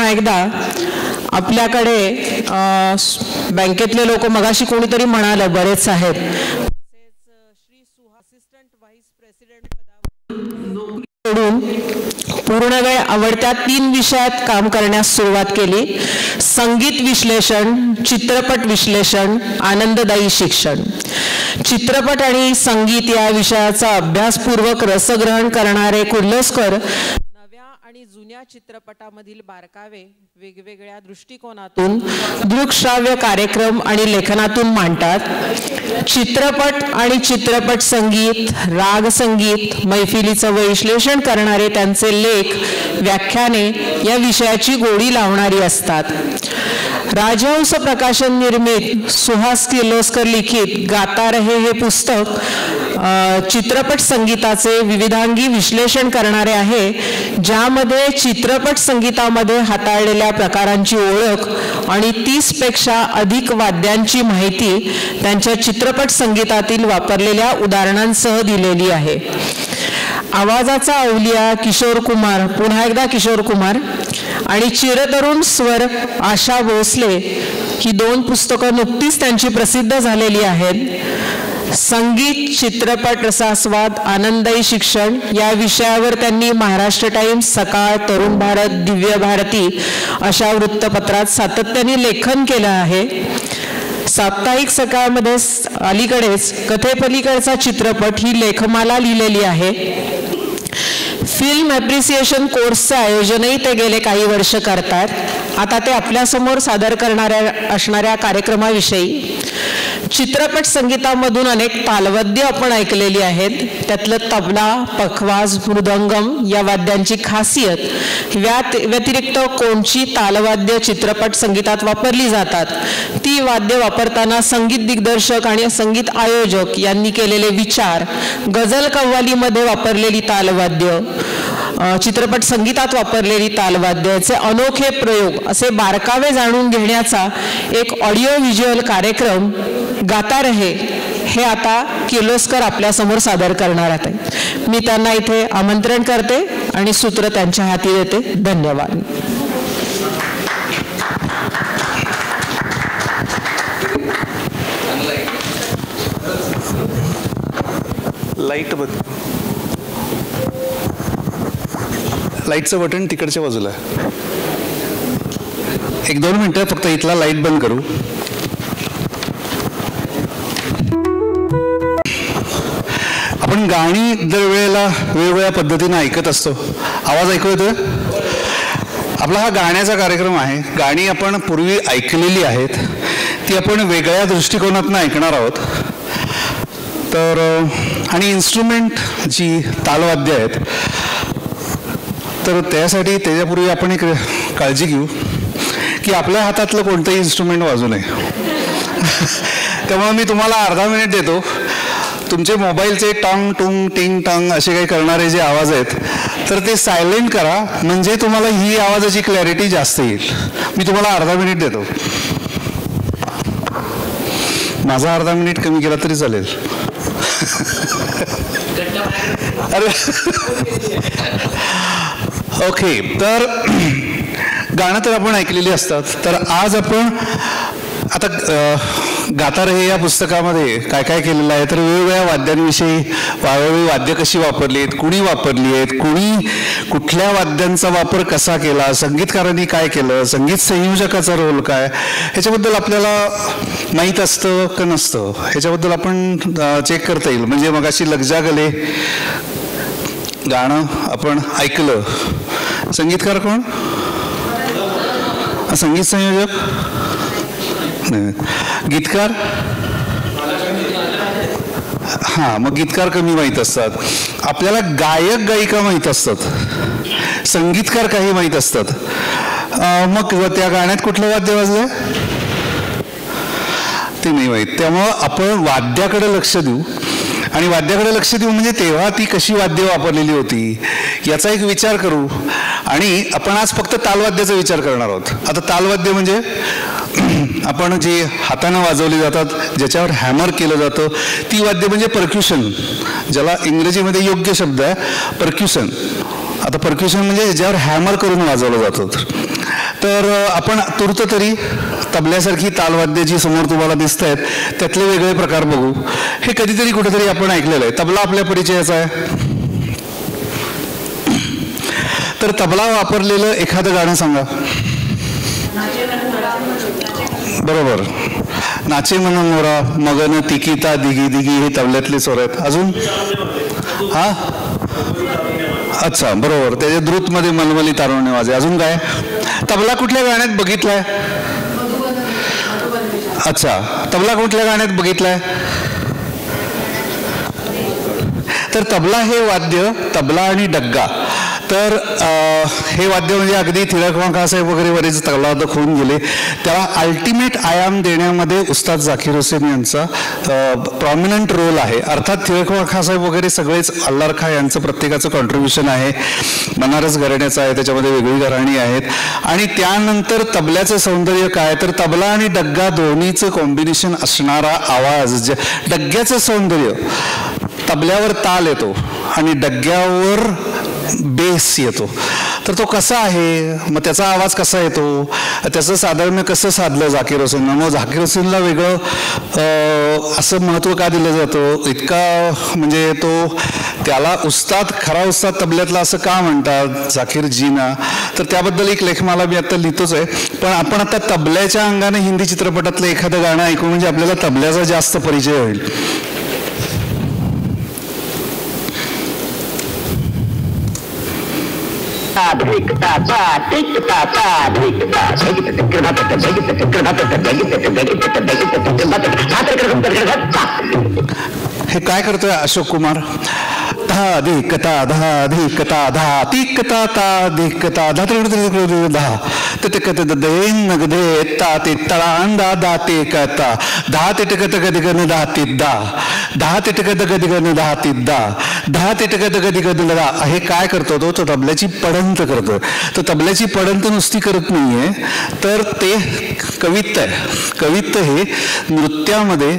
पुन्हा एकदा आपल्याकडे बँकेतले लोक मगाशी कोणीतरी म्हणालं बरेच आहेत, श्री असिस्टंट व्हाईस प्रेसिडेंट पदावर पूर्ण वेळ आवडत्या 3 विषयात काम करण्यास सुरुवात केली. संगीत विश्लेषण, चित्रपट विश्लेषण, आनंददायी शिक्षण. चित्रपट आणि संगीत या विषयाचा अभ्यासपूर्वक रसग्रहण करणारे किर्लोस्कर नव्या आणि जुन्या चित्रपटामधील बारकावे वेगवेगळ्या दृष्टिकोनातून दृकश्राव्य कार्यक्रम आणि लेखनातून मांडतात. चित्रपट आणि चित्रपट संगीत, राग संगीत, मैफिलीचं विश्लेषण करणारे त्यांचे लेख, व्याख्याने या विषयाची गोडी लावणारी असतात. राजहंस प्रकाशन निर्मित सुहास किर्लोस्कर लिखित गाता रहे हे पुस्तक चित्रपट संगीताचे विविधांगी विश्लेषण करणारे आहे, ज्यामध्ये चित्रपट संगीतामध्ये हाताळलेल्या प्रकारांची ओळख आणि 30 पेक्षा अधिक वाद्यांची माहिती त्यांच्या चित्रपट संगीतातील वापरलेल्या उदाहरणांसह दिलेली आहे. आवाजाचा अवलिया किशोर कुमार, पुन्हा एकदा किशोर कुमार, आणि चिरतरुण स्वर आशा भोसले ही 2 पुस्तकं नुकतीच त्यांची प्रसिद्ध झालेली आहेत. संगीत, चित्रपट रसास्वाद, आनंददायी शिक्षण या विषयावर त्यांनी महाराष्ट्र टाइम्स, सकाळ, तरुण भारत, दिव्य भारती अशा वृत्तपत्रात सातत्याने लेखन केलं आहे. साप्ताहिक सकाळमध्ये अलीकडेच कथेपलीकडचा चित्रपट ही लेखमाला लिहिलेली आहे. फिल्म ॲप्रिसिएशन कोर्सचे आयोजनही ते गेले काही वर्ष करतात. आता ते आपल्यासमोर सादर असणाऱ्या कार्यक्रमाविषयी. चित्रपट संगीतामधून अनेक तालवाद्य आपण ऐकलेली आहेत. त्यातलं तबला, पखवाज, मृदंगम या वाद्यांची खासियत व्यतिरिक्त कोणची तालवाद्य चित्रपट संगीतात वापरली जातात, ती वाद्य वापरताना संगीत दिग्दर्शक आणि संगीत आयोजक यांनी केलेले विचार, गझल कव्वालीमध्ये वापरलेली तालवाद्य, चित्रपट संगीतात वापरलेली तालवाद्याचे अनोखे प्रयोग असे बारकावे जाणून घेण्याचा एक ऑडिओ व्हिज्युअल कार्यक्रम गाता रहे हे आता किर्लोस्कर आपल्यासमोर सादर करणार आहेत. मी त्यांना इथे आमंत्रण करते आणि सूत्र त्यांच्या हाती देते. धन्यवाद. लाईटचं बटन तिकडच्या बाजूला. 1-2 मिनिटं फक्त इथला लाईट बंद करू. आपण गाणी दरवेळेला वेगवेगळ्या पद्धतीने ऐकत असतो. आवाज ऐकू येतोय? आपला हा गाण्याचा कार्यक्रम आहे. गाणी आपण पूर्वी ऐकलेली आहेत, ती आपण वेगळ्या दृष्टिकोनातून ऐकणार आहोत. तर आणि इन्स्ट्रुमेंट जी तालवाद्य आहेत, तर त्यासाठी त्याच्यापूर्वी आपण एक काळजी घेऊ की आपल्या हातातलं कोणतंही इन्स्ट्रुमेंट वाजू नये. त्यामुळे मी तुम्हाला अर्धा मिनिट देतो. तुमचे मोबाईलचे टंग टुंग टिंग टंग असे काही करणारे जे आवाज आहेत, तर ते सायलेंट करा, म्हणजे तुम्हाला ही आवाजाची क्लॅरिटी जास्त येईल. मी तुम्हाला अर्धा मिनिट देतो. माझा अर्धा मिनिट कमी केला तरी चालेल. अरे ओके. तर गाणं तर आपण ऐकलेली असतात. तर आज आपण आता गाता रहे या पुस्तकामध्ये काय काय केलेलं आहे, तर वेगवेगळ्या वाद्यांविषयी, वेगवेगळी वाद्य कशी वापरली आहेत, कुणी वापरली आहेत, कुणी कुठल्या वाद्यांचा वापर कसा केला, संगीतकारांनी काय केलं, संगीत संयोजकाचा रोल काय, ह्याच्याबद्दल आपल्याला माहीत असतं का नसतं, ह्याच्याबद्दल आपण चेक करता येईल. म्हणजे मगाशी लग जा गले गाणं आपण ऐकलं. संगीतकार कोण? संगीत संयोजक? गीतकार? हां, मग गीतकार कमी माहीत असतात. आपल्याला गायक गायिका माहीत असतात, संगीतकार काही माहीत असतात. मग त्या गाण्यात कुठलं वाद्य वाजलं ते नाही माहीत. त्यामुळं आपण वाद्याकडे लक्ष देऊ. आणि वाद्याकडे लक्ष देऊ म्हणजे तेव्हा ती कशी वाद्य वापरलेली होती याचा एक विचार करू. आणि आपण आज फक्त तालवाद्याचा विचार करणार आहोत. आता तालवाद्य म्हणजे आपण जी हाताने वाजवली जातात, ज्याच्यावर हॅमर केलं जातं, ती वाद्य म्हणजे पर्क्युशन, ज्याला इंग्रजीमध्ये योग्य शब्द आहे पर्क्युशन. आता पर्क्युशन म्हणजे ज्यावर हॅमर करून वाजवलं जातं. तर आपण तूर्त तरी तबल्यासारखी तालवाद्य जी समोर तुम्हाला दिसत आहेत त्यातले वेगळे प्रकार बघू. हे कधीतरी कुठेतरी आपण ऐकलेलं आहे. तबला आपल्या परिचयाचा आहे. तर तबला वापरलेलं एखादं गाणं सांगा. बरोबर, नाचे मन मोरा, मगन तिकिता दिगी दिगी, हे तबल्यातले स्वर आहेत. अजून हा अच्छा बरोबर, त्याच्या द्रुतमध्ये मलमली तारुण्य वाजे. अजून काय? तबला कुठल्या गाण्यात बघितलाय? अच्छा, तबला कुठल्या गाण्यात बघितलाय? तर तबला हे वाद्य, तबला आणि डग्गा, तर हे वाद्य म्हणजे अगदी टिळक साहेब वगैरे बरेच तबलावादक होऊन गेले. त्याला अल्टिमेट आयाम देण्यामध्ये उस्ताद झाकीर हुसेन यांचा प्रॉमिनंट रोल आहे. अर्थात टिळक साहेब वगैरे सगळेच, अल्लार खा यांचं प्रत्येकाचं कॉन्ट्रीब्युशन आहे. बनारस घराण्याचं आहे, त्याच्यामध्ये वेगळी घराणी आहेत. आणि त्यानंतर तबल्याचं सौंदर्य काय, तर तबला आणि डग्गा दोन्हीचं कॉम्बिनेशन असणारा आवाज. डग्ग्याचं सौंदर्य, तबल्यावर ताल येतो आणि डग्ग्यावर बेस येतो. तर तो कसा आहे, मग त्याचा आवाज कसा येतो, त्याचं साधर्म्य कसं साधलं झाकीर हुसेननं. मग झाकीर हुसेनला वेगळं असं महत्त्व का दिलं जातं, इतका म्हणजे तो त्याला उस्ताद, खरा उस्ताद तबल्यातला असं का म्हणतात झाकीरजीना, तर त्याबद्दल एक लेखमाला मी आता लिहितोच आहे. पण आपण आता तबल्याच्या अंगाने हिंदी चित्रपटातलं एखादं गाणं ऐकू म्हणजे आपल्याला तबल्याचा जास्त परिचय होईल. हे काय करतोय अशोक कुमार? धा धिकता धा धिकता धा तिकता ता धिकता धा धा तिकत देन नगदे ता ते तळांदा दा ते कता धा तिटकत कधी गण धा तिद्दा धा तिटकत कधी गण धा तिद्दा धा तिटकत कधी गण दा. हे काय करतो तो तबल्याची पडंत करतो. तर तबल्याची पडंत नुसती करत नाहीये, तर ते कवित्त आहे. कवित्त हे नृत्यामध्ये,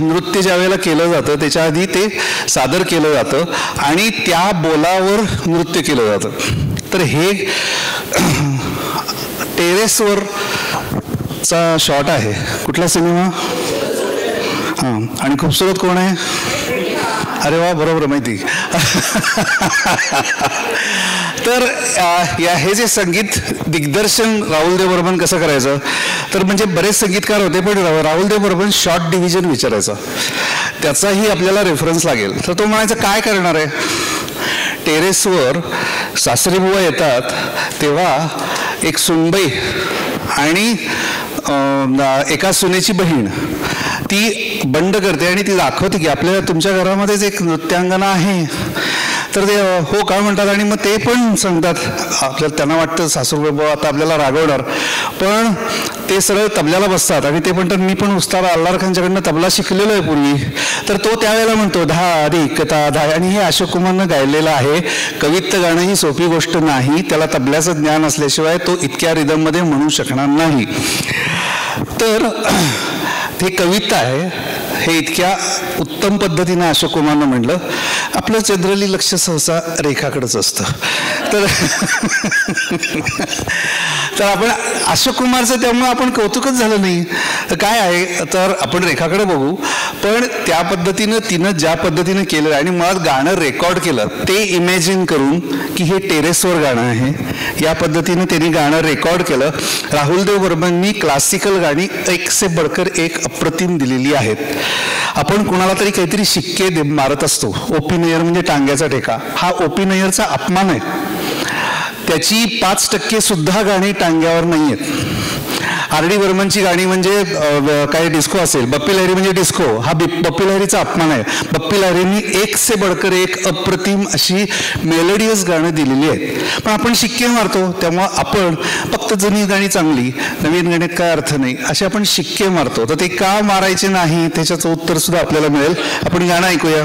नृत्य ज्या वेळेला केलं जातं त्याच्या आधी ते सादर केलं जातं आणि त्या बोलावर नृत्य केलं जातं. तर हे टेरेसवर चा शॉट आहे. कुठला सिनेमा? हां, आणि खूबसूरत कोण आहे? अरे वा, बरोबर माहिती. तर हे जे संगीत दिग्दर्शन राहुल देव बर्मन कसं करायचं, तर म्हणजे बरेच संगीतकार होते पण राहुल देव बर्मन शॉर्ट डिव्हिजन विचारायचा, त्याचाही आपल्याला रेफरन्स लागेल. तर तो म्हणायचा काय करणार आहे, टेरेसवर सासरी बुवा येतात तेव्हा एक सुनबाई आणि एका सुनेची बहीण ती बंड करते आणि ती दाखवते की आपल्या तुमच्या घरामध्येच एक नृत्यांगना आहे. तर ते हो काय म्हणतात आणि मग ते पण सांगतात, आपल्याला त्यांना वाटतं सासूबाबा आता आपल्याला रागवणार, पण ते सरळ तबल्याला बसतात आणि ते म्हणतात मी पण उस्ताद अल्लार खानच्याकडनं तबला शिकलेलो आहे पूर्वी. तर तो त्यावेळेला म्हणतो धा अधिकता धा, आणि हे अशोक कुमारनं गायलेलं आहे. कवित्त गाणं ही सोपी गोष्ट नाही, त्याला तबल्याचं ज्ञान असल्याशिवाय तो इतक्या रिदममध्ये म्हणू शकणार नाही. तर हे कविता आहे, हे इतक्या उत्तम पद्धतीनं अशोक कुमारनं म्हणलं. आपलं जनरली लक्ष सहसा रेखाकडेच असतं. तर आपण अशोक कुमारचं त्यामुळे आपण कौतुकच झालं नाही. तर काय आहे, तर आपण रेखाकडे बघू. पण त्या पद्धतीनं तिनं ज्या पद्धतीनं केलं आणि मुळात गाणं रेकॉर्ड केलं ते इमॅजिन करून की हे टेरेसवर गाणं आहे, या पद्धतीनं त्यांनी गाणं रेकॉर्ड केलं. राहुल देव बर्मननी क्लासिकल गाणी एक से बडकर एक अप्रतिम दिलेली आहेत. आपण कुणाला तरी काहीतरी शिक्के मारत असतो. ओपिनियर म्हणजे टांग्याचा ठेका, हा ओपिनियरचा अपमान आहे. त्याची 5% सुद्धा गाणी टांग्यावर नाही आहेत. आर डी बर्मनची गाणी म्हणजे काय डिस्को असेल, बप्पी लहरी म्हणजे डिस्को, हा बप्पी लहरीचा अपमान आहे. बप्पी लहरींनी एक से बडकर एक अप्रतिम अशी मेलोडियस गाणं दिलेली आहेत. पण आपण शिक्के मारतो, त्यामुळं आपण फक्त जुनी गाणी चांगली, नवीन गाण्यात काय अर्थ नाही असे आपण शिक्के मारतो. तर ते का मारायचे नाही त्याच्याचं उत्तर सुद्धा आपल्याला मिळेल. आपण गाणं ऐकूया.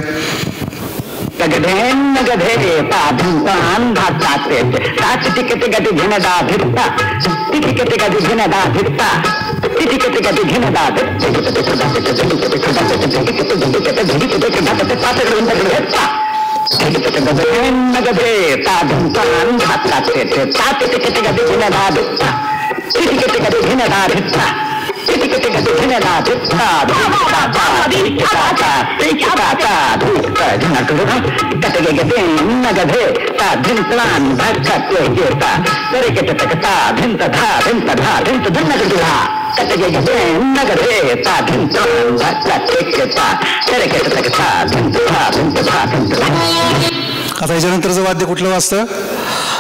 आता याच्यानंतरचं वाद्य कुठलं वाजतं?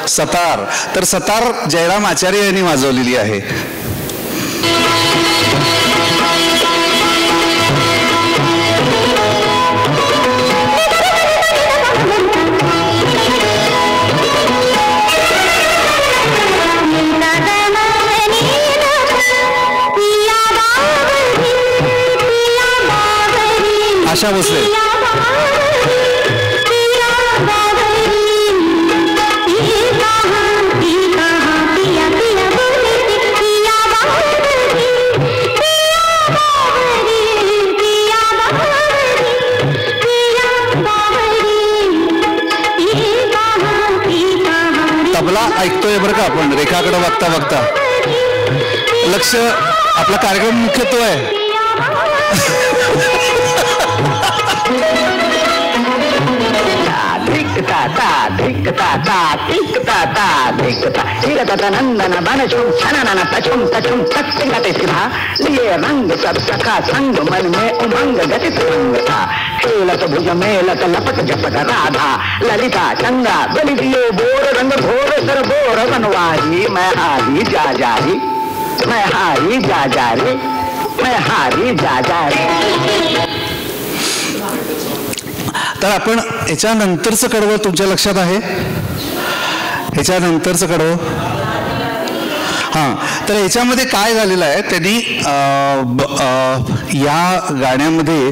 सतार. तर सतार जयराम आचार्य यांनी वाजवलेली आहे. आशा भोसले. तबला ऐकतोय बरं का आपण रेखाकडे बघता बघता. लक्ष आपला कार्यक्रम मुख्यत्व आहे. नंदन बनचुम छनन तचुम तचुम तत्सिंगते सिधा लिए रंग सब सखा संग मन में उमंग गतित रंग था खेलत भुज मेलत लपट जपट राधा ललिता चंगा बलि दियो बोर रंग भोर सर बोर बनवारी मैं हारी जा जारी मैं हारी जा जारी मैं हारी जा जारी. तर आपण ह्याच्यानंतरचं कडवं तुमच्या लक्षात आहे? ह्याच्यानंतरचं कडवं हां. तर ह्याच्यामध्ये काय झालेलं आहे, त्यांनी या गाण्यामध्ये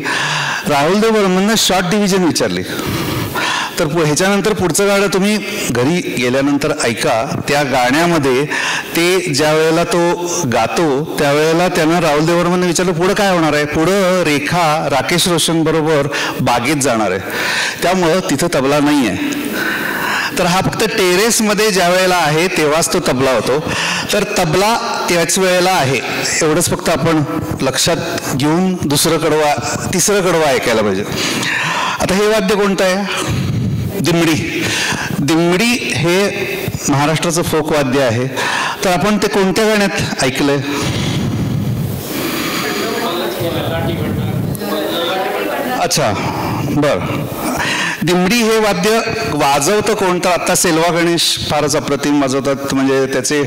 राहुल देव बर्मननं शॉर्ट डिव्हिजन विचारली. तर ह्याच्यानंतर पुढचं गाणं तुम्ही घरी गेल्यानंतर ऐका. त्या गाण्यामध्ये ते ज्या वेळेला तो गातो त्यावेळेला त्यानं राहुल देव बर्मनने विचारलं पुढं काय होणार आहे. पुढं रेखा राकेश रोशन बरोबर बागेत जाणार आहे, त्यामुळं तिथं तबला नाही आहे. तर हा फक्त टेरेसमध्ये ज्या वेळेला आहे तेव्हाच तो तबला होतो. तर तबला त्याच वेळेला आहे एवढंच फक्त आपण लक्षात घेऊन तिसरं कडवं ऐकायला पाहिजे. आता हे वाद्य कोणतं आहे? दिमडी. दिमडी हे महाराष्ट्राचं फोक वाद्य आहे. तर आपण ते कोणत्या गाण्यात ऐकलंय? अच्छा बरं. दिमडी हे वाद्य वाजवतं कोणतं? आता सेल्वा गणेश फारच अप्रतिम वाजवतात. म्हणजे त्याचे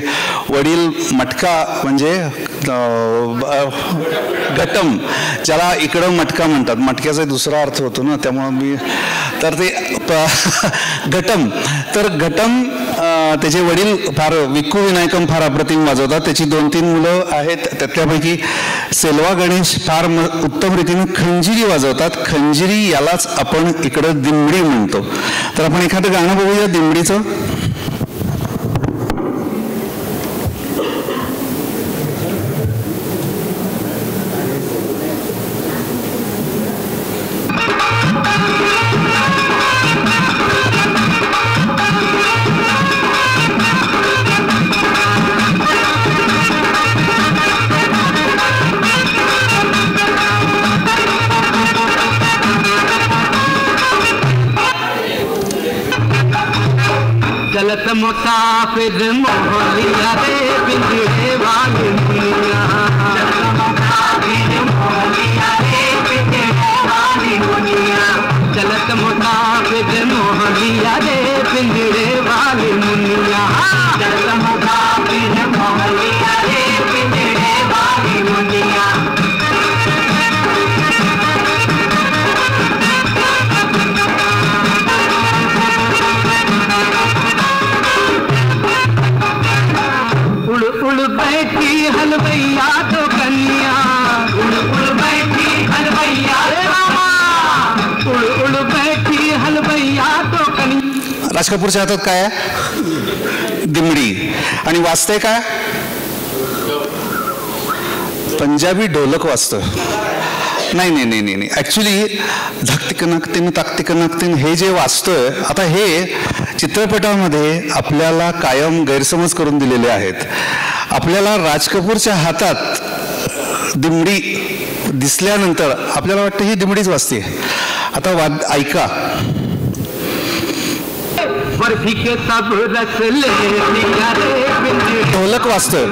वडील मटका म्हणजे घटम, ज्याला इकडं मटका म्हणतात. मटक्याचा दुसरा अर्थ होतो ना, त्यामुळं मी तर ते घटम. तर घटम त्याचे वडील फार विक्कू विनायकम फार अप्रतिम वाजवतात. त्याची 2-3 मुलं आहेत, त्यातल्यापैकी सेल्वा गणेश फार उत्तम रीतीने खंजिरी वाजवतात. खंजिरी यालाच आपण इकडं दिमडी म्हणतो. तर आपण एखादं गाणं बघूया दिमडीचं. चलत मुसाफिर मोहलिया रे पिंजरे वाली मुनिया. चलत मुसाफिर मोहलिया रे पिंजरे वाली मुनिया. चलत मुसाफिर मोहलिया रे पिंजरे वाली मुनिया. उड़ बैठी हलवैया तो कन्या. उड़ बैठी हलवैया उड़ बैठी हलवैया तो कन्या. राज कपूरच्या हातात काय आहे? दिमडी. आणि वाजते काय? पंजाबी ढोलक वाजतं. नाही नाही नाही नाही ॲक्च्युली धाकतिक नाकतीन ताकतिक नाकतीन हे जे वाचतोय आता हे चित्रपटामध्ये आपल्याला कायम गैरसमज करून दिलेले आहेत. आपल्याला राज कपूरच्या हातात दिमडी दिसल्यानंतर आपल्याला वाटतं ही दिमडीच वाजते. आता ऐका. ढोलक वाजतोय.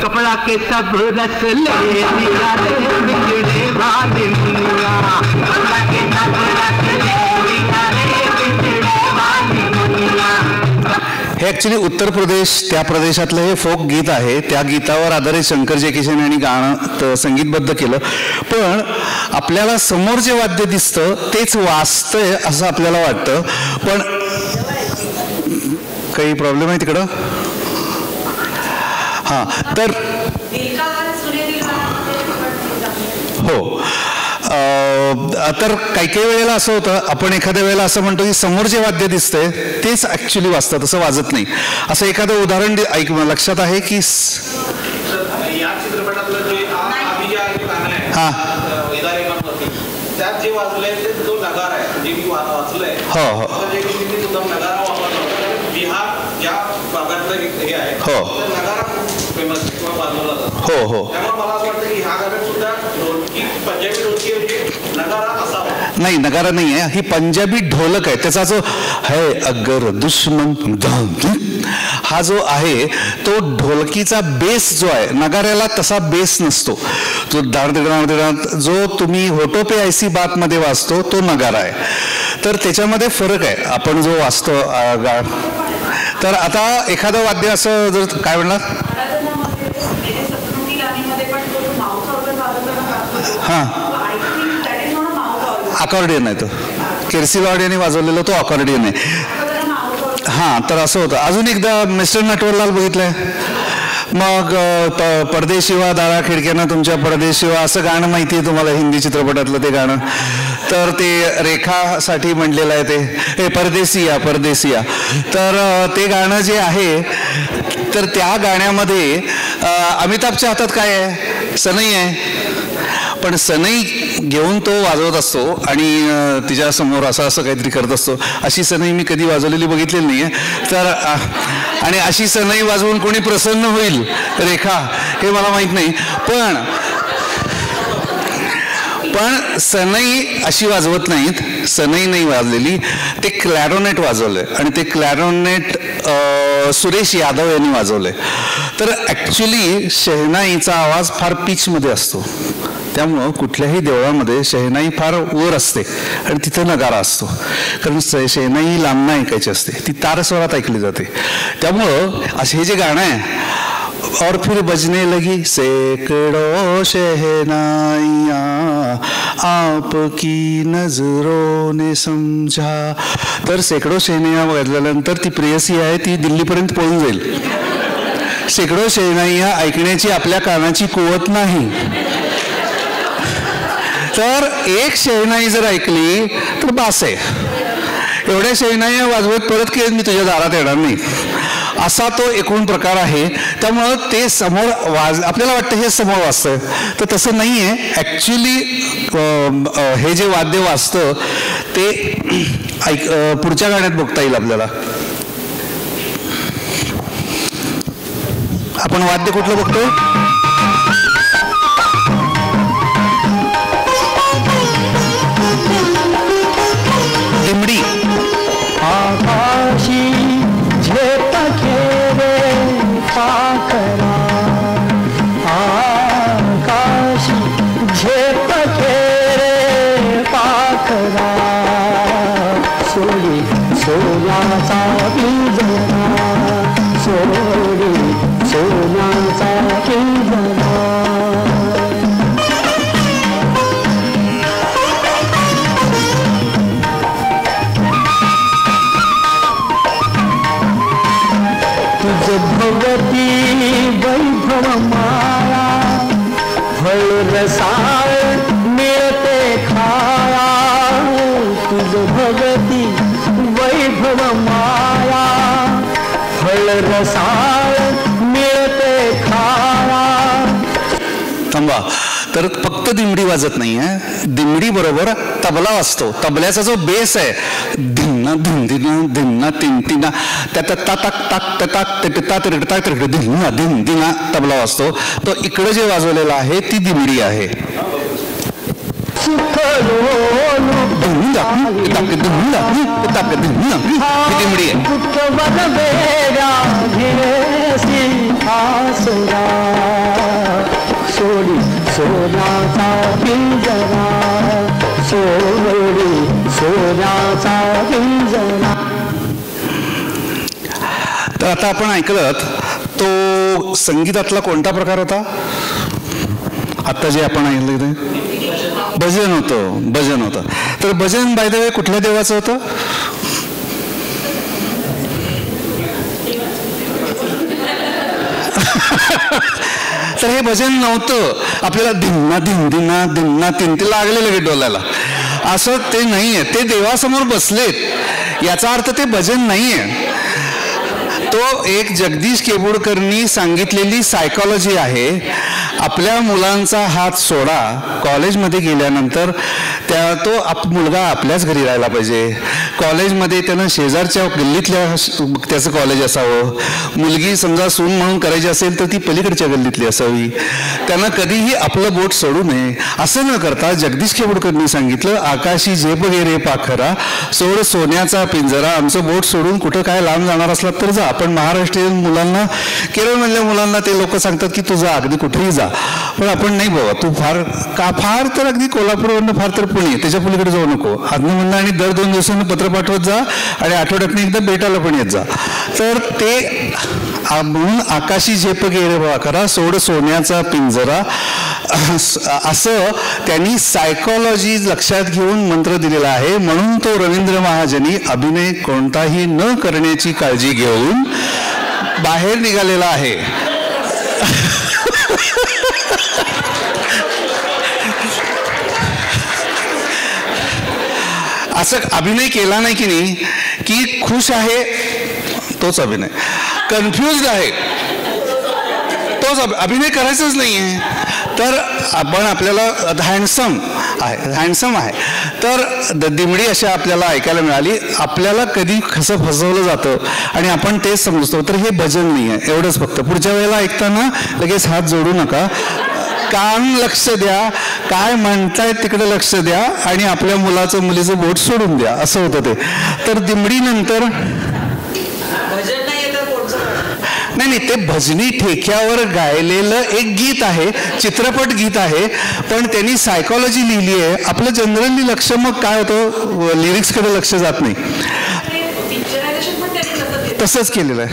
कपड़ा के सब रस ले लिया रे बिगड़े वाली मुनिया. कपड़ा के सब रस ले लिया रे बिगड़े वाली मुनिया. हे ॲक्च्युली उत्तर प्रदेश त्या प्रदेशातलं हे फोक गीत आहे. त्या गीतावर आधारित शंकर जयकिशन यांनी गाणं संगीतबद्ध केलं. पण आपल्याला समोर जे वाद्य दिसतं तेच वाजतंय असं आपल्याला वाटतं. पण काही प्रॉब्लेम आहे तिकडं. हां तर हो तर काही काही वेळेला असं होतं आपण एखाद्या वेळेला असं म्हणतो की समोर जे वाद्य दिसतंय तेच ॲक्च्युली वाजतं तसं वाजत नाही. असं एखादं उदाहरण ऐक लक्षात आहे की हां त्यात जे वाजलंय ते तो नगारा आहे जे मी वाचलंय. हो हो नगारा वापरला बिहार ज्या भागातलं हे आहे हो नगारा फेमस किंवा वाजवला जातो. हो हो त्यामुळे मला असं वाटतं की ह्या गाण्यात सुद्धा ढोलकी पंजाबी ढोलकी म्हणजे नगारा असावा. नाही नगारा नाही आहे ही पंजाबी ढोलक आहे. त्याचा जो है अगर दुश्मन हा जो आहे तो ढोलकीचा बेस जो आहे नगाऱ्याला तसा बेस नसतो. तो जो तुम्ही होटो पे ऐसी बात मध्ये वाचतो तो नगारा आहे. तर त्याच्यामध्ये फरक आहे आपण जो वाचतो. तर आता एखादं वाद्य असं जर काय म्हणणार हां अकॉर्डियन आहे तो किर्सीवाड वाजवलेला तो अकॉर्डियन आहे. हां तर असं होतं. अजून एकदा मिस्टर नटवरलाल बघितलंय. मग परदेशिवा दारा खिडक्यानं तुमच्या परदेशिवा असं गाणं माहिती आहे तुम्हाला हिंदी चित्रपटातलं ते गाणं. तर ते रेखासाठी म्हणलेलं आहे ते परदेसिया परदेसिया. तर ते गाणं जे आहे तर त्या गाण्यामध्ये अमिताभच्या हातात काय आहे सनई आहे. पण सनई घेऊन तो वाजवत असतो आणि तिच्या समोर असं असं काहीतरी करत असतो. अशी सनई मी कधी वाजवलेली बघितलेली नाही आहे. तर आणि अशी सनई वाजवून कोणी प्रसन्न होईल रेखा हे मला माहीत नाही. पण सनई अशी वाजवत नाहीत. सनई नाही वाजलेली ते क्लॅरोनेट वाजवलंय आणि ते क्लॅरोनेट सुरेश यादव यांनी वाजवलंय. तर ॲक्च्युली शहनाईचा आवाज फार पिचमध्ये असतो. त्यामुळं कुठल्याही देवळामध्ये शहनाई फार वर असते आणि तिथं नगारा असतो. कारण शहनाई लांबणं ऐकायची असते ती तारस्वरात ऐकली जाते. त्यामुळं असे हे जे गाणं आहे और फिर बजने लगी सैकड़ों शहनाइयाँ आपकी नजरों ने समझा. तर शेकडो शहनाइयाँ वाजल्यानंतर ती प्रेयसी आहे ती दिल्लीपर्यंत पळून जाईल. शेकडो शहनाइयाँ ऐकण्याची आपल्या कानाची कुवत नाही. तर एक शहनाई जर ऐकली तर बास आहे. एवढ्या शहनाई वाजवत परत की मी तुझ्या दारात येणार नाही असा तो एकूण प्रकार आहे. त्यामुळं ते समोर आपल्याला वाटतं हे समोर वाजतंय तर तसं नाही आहे. ॲक्च्युली हे जे वाद्य वाजतं ते पुढच्या गाण्यात बघता येईल आपल्याला. आपण वाद्य कुठलं बघतो दिमडी. आकाशी झेप खेरे पाकरा आकाशी झेप खेरे पाकरा सोडी सोन्याचा पिंजरा सोडी सोन्याचा पिंजरा थांबा. तर फक्त दिमडी वाजत नाही आहे, दिमडी बरोबर तबला वाजतो. तबल्याचा जो बेस आहे धिन्ना धिंदिना धिन्ना तिंतिना त्या ताक ताक ताक ताक धिन्ना धिंदिना तबला वाजतो. तो इकडे जे वाजवलेला आहे ती दिमडी आहे. दिमडी सोडी सोन्याचा पिंजरा सोडी सोन्याचा पिंजरा. तर आता आपण ऐकलं तो संगीतातला कोणता प्रकार होता? आता जे आपण ऐकलं ते भजन होतं. भजन होतं. तर भजन बाय द वे कुठल्या देवाचं होतं? तर हे भजन नव्हतं आपल्याला धिन्ना धिंदिना धिन्ना तिंती लागलेलं की डोल्याला, असं ते नाहीये. ते देवासमोर बसलेत याचा अर्थ ते भजन नाहीये. तो एक जगदीश केबुडकरनी सांगितलेली सायकॉलॉजी आहे. आपल्या मुलांचा हात सोडा, कॉलेजमध्ये गेल्यानंतर तो मुलगा आपल्याच घरी राहायला पाहिजे. कॉलेजमध्ये त्यानं शेजारच्या गल्लीतल्या त्याचं कॉलेज असावं. मुलगी समजा सून म्हणून करायची असेल तर ती पलीकडच्या गल्लीतली असावी. त्यानं कधीही आपलं बोट सोडू नये. असं न करता जगदीश केबुडकरनी सांगितलं, आकाशी झेप गे पाखरा, सोड सोन्याचा पिंजरा. आमचं बोट सोडून कुठं काय लांब जाणार असला तर जा. आपण महाराष्ट्रीयन मुलांना, केरळमधल्या मुलांना ते लोक सांगतात की तू जा, अगदी कुठेही जा. पण आपण नाही बाबा, तू फार तर अगदी कोल्हापूरवरनं फार तर पुणे, त्याच्या पलीकडे जाऊ नको. आदनं म्हणणं आणि दर 2 दिवसांनी पत्र पाठवत जा आणि आठवड्यातनं एकदा भेटायला पण येत जा. तर ते म्हणून आकाशी झेप गेरे करा, सोड सोन्याचा पिंजरा, असं त्यांनी सायकॉलॉजी लक्षात घेऊन मंत्र दिलेला आहे. म्हणून तो रवींद्र महाजनी अभिनय कोणताही न करण्याची काळजी घेऊन बाहेर निघालेला आहे. असं अभिनय केला नाही की नाही की खुश आहे तोच अभिनय, कन्फ्युज आहे तोच अभिनय करायचाच नाही आहे. तर आपण आपल्याला हँडसम आहे तर दिमडी अशा आपल्याला ऐकायला मिळाली. आपल्याला कधी कसं फसवलं जातं आणि आपण तेच समजतो. तर हे भजन नाही आहे, एवढंच फक्त. पुढच्या वेळेला ऐकताना लगेच हात जोडू नका, कान लक्ष द्या, काय म्हणताय तिकडे लक्ष द्या आणि आपल्या मुलाचं मुलीचं बोट सोडून द्या, असं होतं ते. तर दिमडी नंतर नाही, ते भजनी ठेक्यावर गायलेलं एक गीत आहे, चित्रपट गीत आहे. पण त्यांनी सायकॉलॉजी लिहिली आहे. आपलं जनरली लक्ष मग काय होतं, लिरिक्सकडे लक्ष जात नाही. तसंच केलेलं आहे.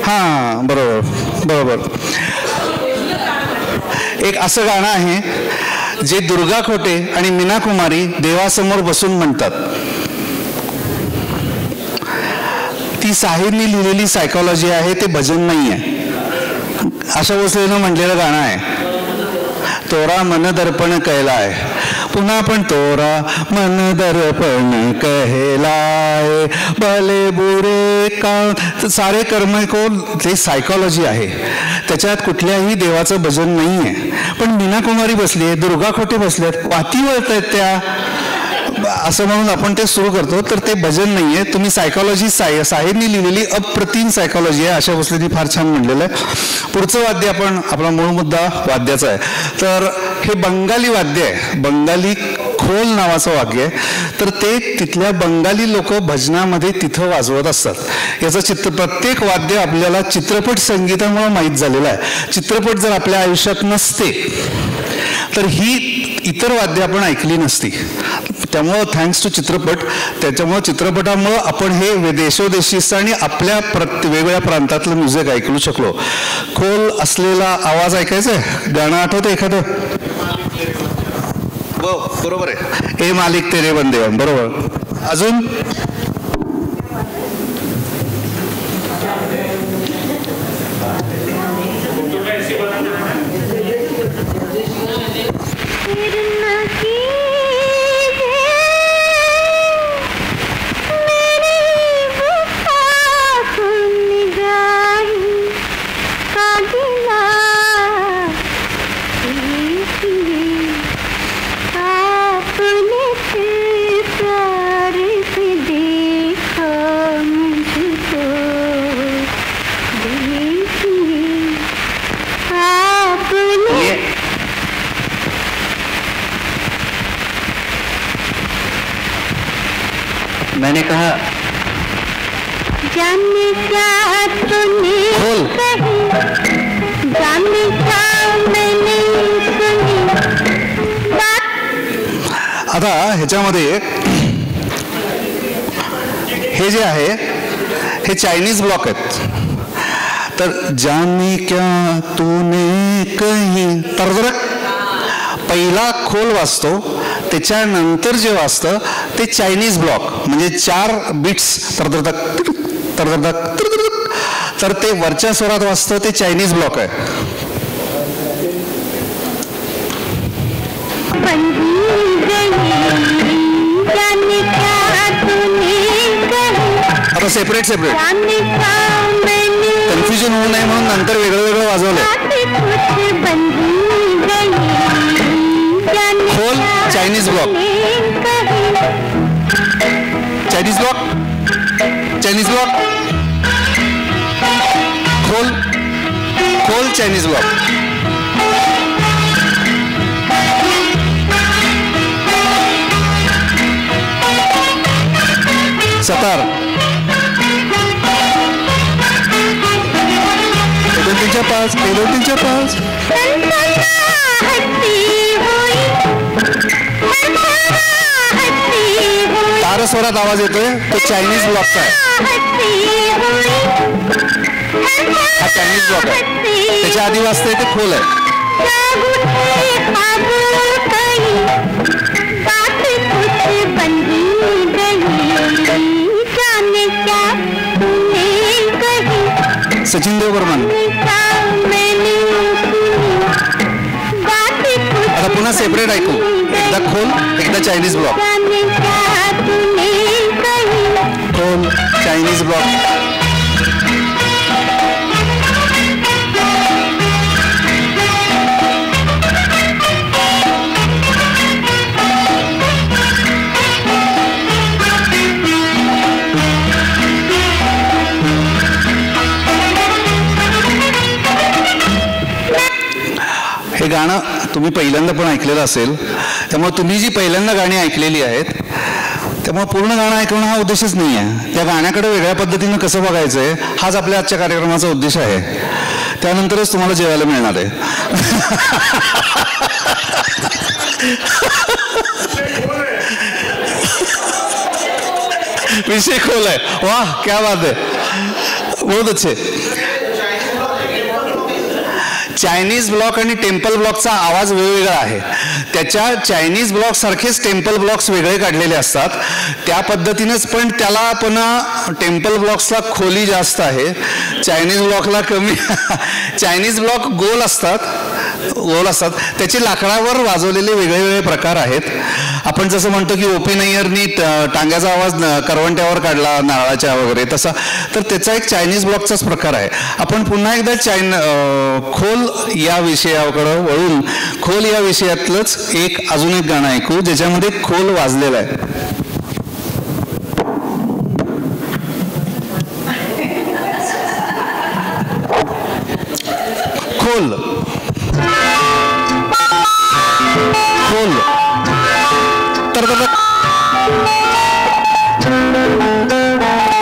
हां, बरोबर. एक असं गाणं आहे जे दुर्गा खोटे आणि मीना कुमारी देवासमोर बसून म्हणतात. ती साहिरनी लिहिलेली सायकॉलॉजी आहे, ते भजन नाही आहे. आशा भोसलेनं म्हटलेलं गाणं आहे, तोरा मन दर्पण कहलाय. पुन्हा पण तोरा मन दर्पण कहलाय, भले बुरे का सारे कर्म को. ते सायकॉलॉजी आहे, त्याच्यात कुठल्याही देवाचं भजन नाही आहे. पण मीना कुमारी बसली आहे, दुर्गा खोटे बसल्यात, वाती वळत आहेत त्या, असं म्हणून आपण ते सुरू करतो. तर ते भजन नाहीये. तुम्ही सायकॉलॉजी साहेबनी लिहिलेली अप्रतिम सायकॉलॉजी आहे. आशा भोसलेंनी फार छान म्हणलेलं आहे. पुढचं वाद्य आपण, आपला मूळ मुद्दा वाद्याचा आहे. तर हे बंगाली वाद्य आहे, बंगाली खोल नावाचं वाद्य आहे. तर ते तिथल्या बंगाली लोक भजनामध्ये तिथं वाजवत असतात. याचं प्रत्येक वाद्य आपल्याला चित्रपट संगीतामुळे माहीत झालेलं आहे. चित्रपट जर आपल्या आयुष्यात नसते तर ही इतर वाद्य आपण ऐकली नसती. त्यामुळं थँक्स टू चित्रपट, त्याच्यामुळं चित्रपटामुळं आपण हे देशोदेशीचं आणि आपल्या वेगवेगळ्या प्रांतातलं म्युझिक ऐकू शकलो. खोल असलेला आवाज ऐकायचा आहे. गाणं आठवतं एखादं? बरोबर आहे, ए मालिक तेरे बंदे. बरोबर. अजून मैंने कहा जाने क्या तूने कही, जाने क्या मैंने सुनी बात। आता ह्याच्यामध्ये हे जे आहे हे चायनीज ब्लॉक आहेत. तर जाने क्या तूने कही तर पहिला खोल वाजतो, त्याच्यानंतर जे वाजतं ते चायनीज ब्लॉक म्हणजे 4 बिट्स तर ते वरच्या स्वरात वाजतं ते चायनीज ब्लॉक आहे. आता सेपरेट कन्फ्युजन होऊ नये म्हणून नंतर वेगळं वेगळं वाजवलं. खोल Chinese block, Chinese block, Chinese block, खोल खोल चायनीज ब्लॉक. सतार 1-2-3-4-5 1-2-3-4-5 तारस्वरात आवाज येतोय तो चायनीज ब्लॉकचा आहे. हा चायनीज ब्लॉक आहे. त्याच्या आधी वाजतंय ते खोल आहे. सचिन देव बर्मन. आता पुन्हा सेपरेट ऐकू, एकदा खोल एकदा चायनीज ब्लॉक. खोल चायनीज ब्लॉक. हे गाणं तुम्ही पहिल्यांदा पण ऐकलेलं असेल, त्यामुळे तुम्ही जी पहिल्यांदा गाणी ऐकलेली आहेत त्यामुळे पूर्ण गाणं ऐकणं हा उद्देशच नाही आहे. त्या गाण्याकडे वेगळ्या पद्धतीनं कसं बघायचं आहे हाच आपल्या आजच्या कार्यक्रमाचा उद्देश आहे. त्यानंतरच तुम्हाला जेवायला मिळणार आहे. विषय खोल आहे. वाह क्या बात है, बहुत अच्छे. चायनीज ब्लॉक आणि टेम्पल ब्लॉकचा आवाज वेगवेगळा आहे. त्याच्या चायनीज ब्लॉक सारखेच टेम्पल ब्लॉक्स वेगळे काढलेले असतात. त्या पद्धतीनेच पण त्याला पुन्हा टेम्पल ब्लॉक्सला खोली जास्त आहे, चायनीज ब्लॉकला कमी. चायनीज ब्लॉक गोल असतात, त्याचे लाकडावर वाजवलेले वेगळे वेगळे प्रकार आहेत. आपण जसं म्हणतो की ओपी नय्यरनी टांग्याचा आवाज करवंट्यावर काढला नारळाच्या वगैरे तसा, तर त्याचा एक चायनीज ब्लॉकचाच प्रकार आहे. आपण पुन्हा एकदा खोल या विषयाकडे वळून खोल या विषयातलंच अजून एक गाणं ऐकू ज्याच्यामध्ये खोल वाजलेला आहे. खोल खोल तर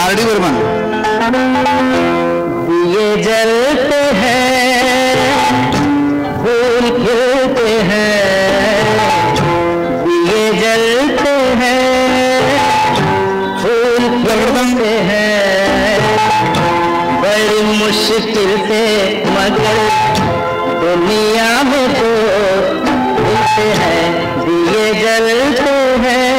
आर डी बर्मन. ये जलते हैं फूल खिलते हैं, ये जलते हैं फूल खिलते हैं, बड़ी मुश्किल से मगर दुनिया में तो मिलते हैं, दिए जलते हैं.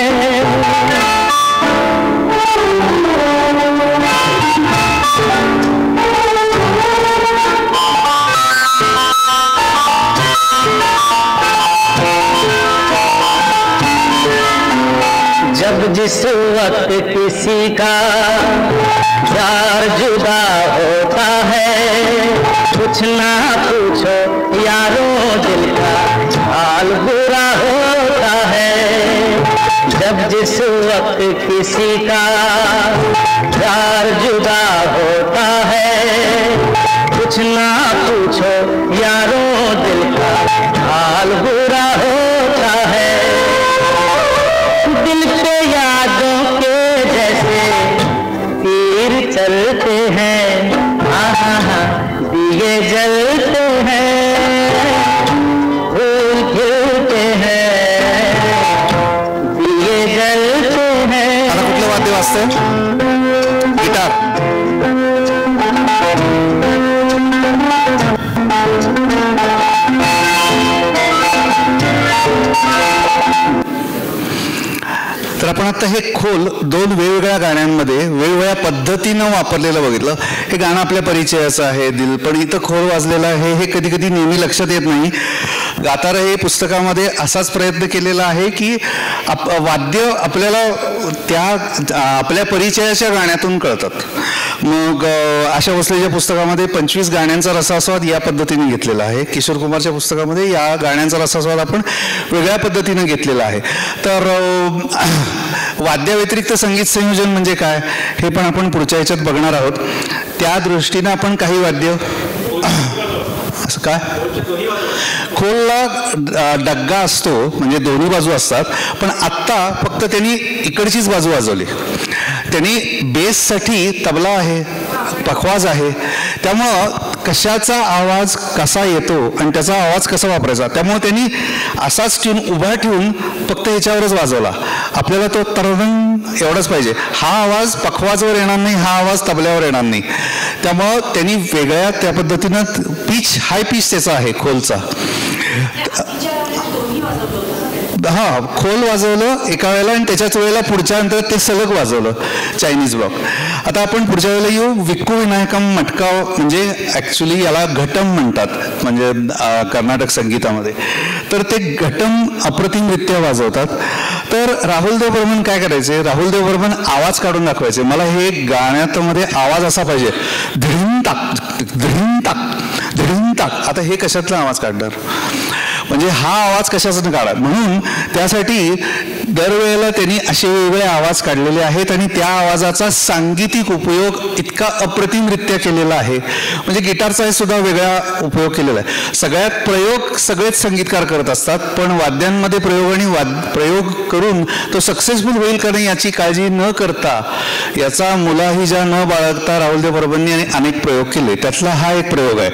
जब जिस वक्त किसी का प्यार जुदा होता है, कुछ ना पूछो यारों दिल का हाल बुरा होता है. जब जिस वक्त किसी का प्यार जुदा होता है, कुछ ना पूछो यारों दिल का हाल बुरा होता है. दिल पे यादों के जैसे वाजतंय? गिटार. तर आपण आता हे खोल दोन वेगवेगळ्या गाण्यांमध्ये वेगवेगळ्या पद्धतीनं वापरलेलं बघितलं. हे गाणं आपल्या परिचयाचं आहे दिल, पण इथं खोल वाजलेलं आहे हे कधी कधी नेहमी लक्षात येत नाही. गाता रहे पुस्तकामध्ये असाच प्रयत्न केलेला आहे की वाद्य आपल्याला त्या आपल्या परिचयाच्या गाण्यातून कळतात. मग आशा भोसलेच्या पुस्तकामध्ये 25 गाण्यांचा रसास्वाद या पद्धतीने घेतलेला आहे. किशोर कुमारच्या पुस्तकामध्ये या गाण्यांचा रसास्वाद आपण वेगळ्या पद्धतीने घेतलेला आहे. तर वाद्याव्यतिरिक्त संगीत संयोजन म्हणजे काय हे पण आपण पुढच्या ह्याच्यात बघणार आहोत. त्या दृष्टीनं आपण काही वाद्य असं काय खोलला डग्गा असतो म्हणजे दोन्ही बाजू असतात, पण आत्ता फक्त त्यांनी इकडचीच बाजू वाजवली. त्यांनी बेससाठी तबला आहे, पखवाज आहे, त्यामुळं कशाचा आवाज कसा येतो आणि त्याचा आवाज कसा वापरायचा, त्यामुळे त्यांनी असाच ट्यून उभा ठेवून फक्त ह्याच्यावरच वाजवला. आपल्याला तो तरंग एवढाच पाहिजे. हा आवाज पखवाजवर येणार नाही, हा आवाज तबल्यावर येणार नाही. त्यामुळं त्यांनी वेगळ्या त्या पद्धतीनं पिच हाय पिच त्याचा आहे खोलचा. हा खोल वाजवलं एका वेळेला आणि त्याच्याच वेळेला पुढच्या अंतरात ते सलग वाजवलं चायनीज ब्लॉक. आता आपण पुढच्या वेळेला येऊ विक्कू विनायकम मटकाव, म्हणजे ॲक्च्युली याला घटम म्हणतात म्हणजे कर्नाटक संगीतामध्ये. तर ते घटम अप्रतिमरित्या वाजवतात. तर राहुल देव बर्मन काय करायचे, राहुल देव बर्मन आवाज काढून दाखवायचे. मला हे गाण्यामध्ये आवाज असा पाहिजे, धिडीन टाक धिडीन टाक धिडीन टाक. आता हे कशातला आवाज काढणार, म्हणजे हा आवाज कशाचा काढा. म्हणून त्यासाठी दरवेळेला त्यांनी असे वेगवेगळे आवाज काढलेले आहेत आणि त्या आवाजाचा सांगीतिक उपयोग इतका अप्रतिमरित्या केलेला आहे. म्हणजे गिटारचा सुद्धा वेगळा उपयोग केलेला आहे. सगळ्यात प्रयोग सगळेच संगीतकार करत असतात, पण वाद्यांमध्ये प्रयोग आणि प्रयोग करून तो सक्सेसफुल होईल का नाही याची काळजी न करता, याचा मुलाहिजा न बाळगता राहुल देव बर्मनने अनेक प्रयोग केले. त्यातला हा एक प्रयोग आहे.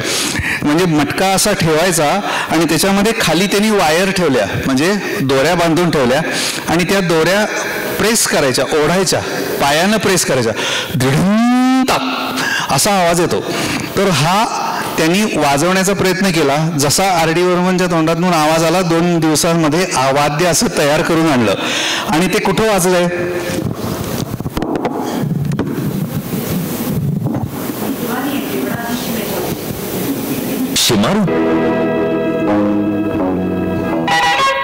म्हणजे मटका असा ठेवायचा आणि त्याच्यामध्ये खाली त्यांनी वायर ठेवल्या, म्हणजे दोऱ्या बांधून ठेवल्या आणि त्या दोऱ्या प्रेस करायच्या, ओढायच्या, पायानं प्रेस करायच्या, धिडून टाक असा आवाज येतो. तर हा त्यांनी वाजवण्याचा प्रयत्न केला. जसा आर डी बर्मनच्या तोंडातून आवाज आला, 2 दिवसांमध्ये वाद्य असं तयार करून आणलं. आणि ते कुठं वाजलंय, शिमारू.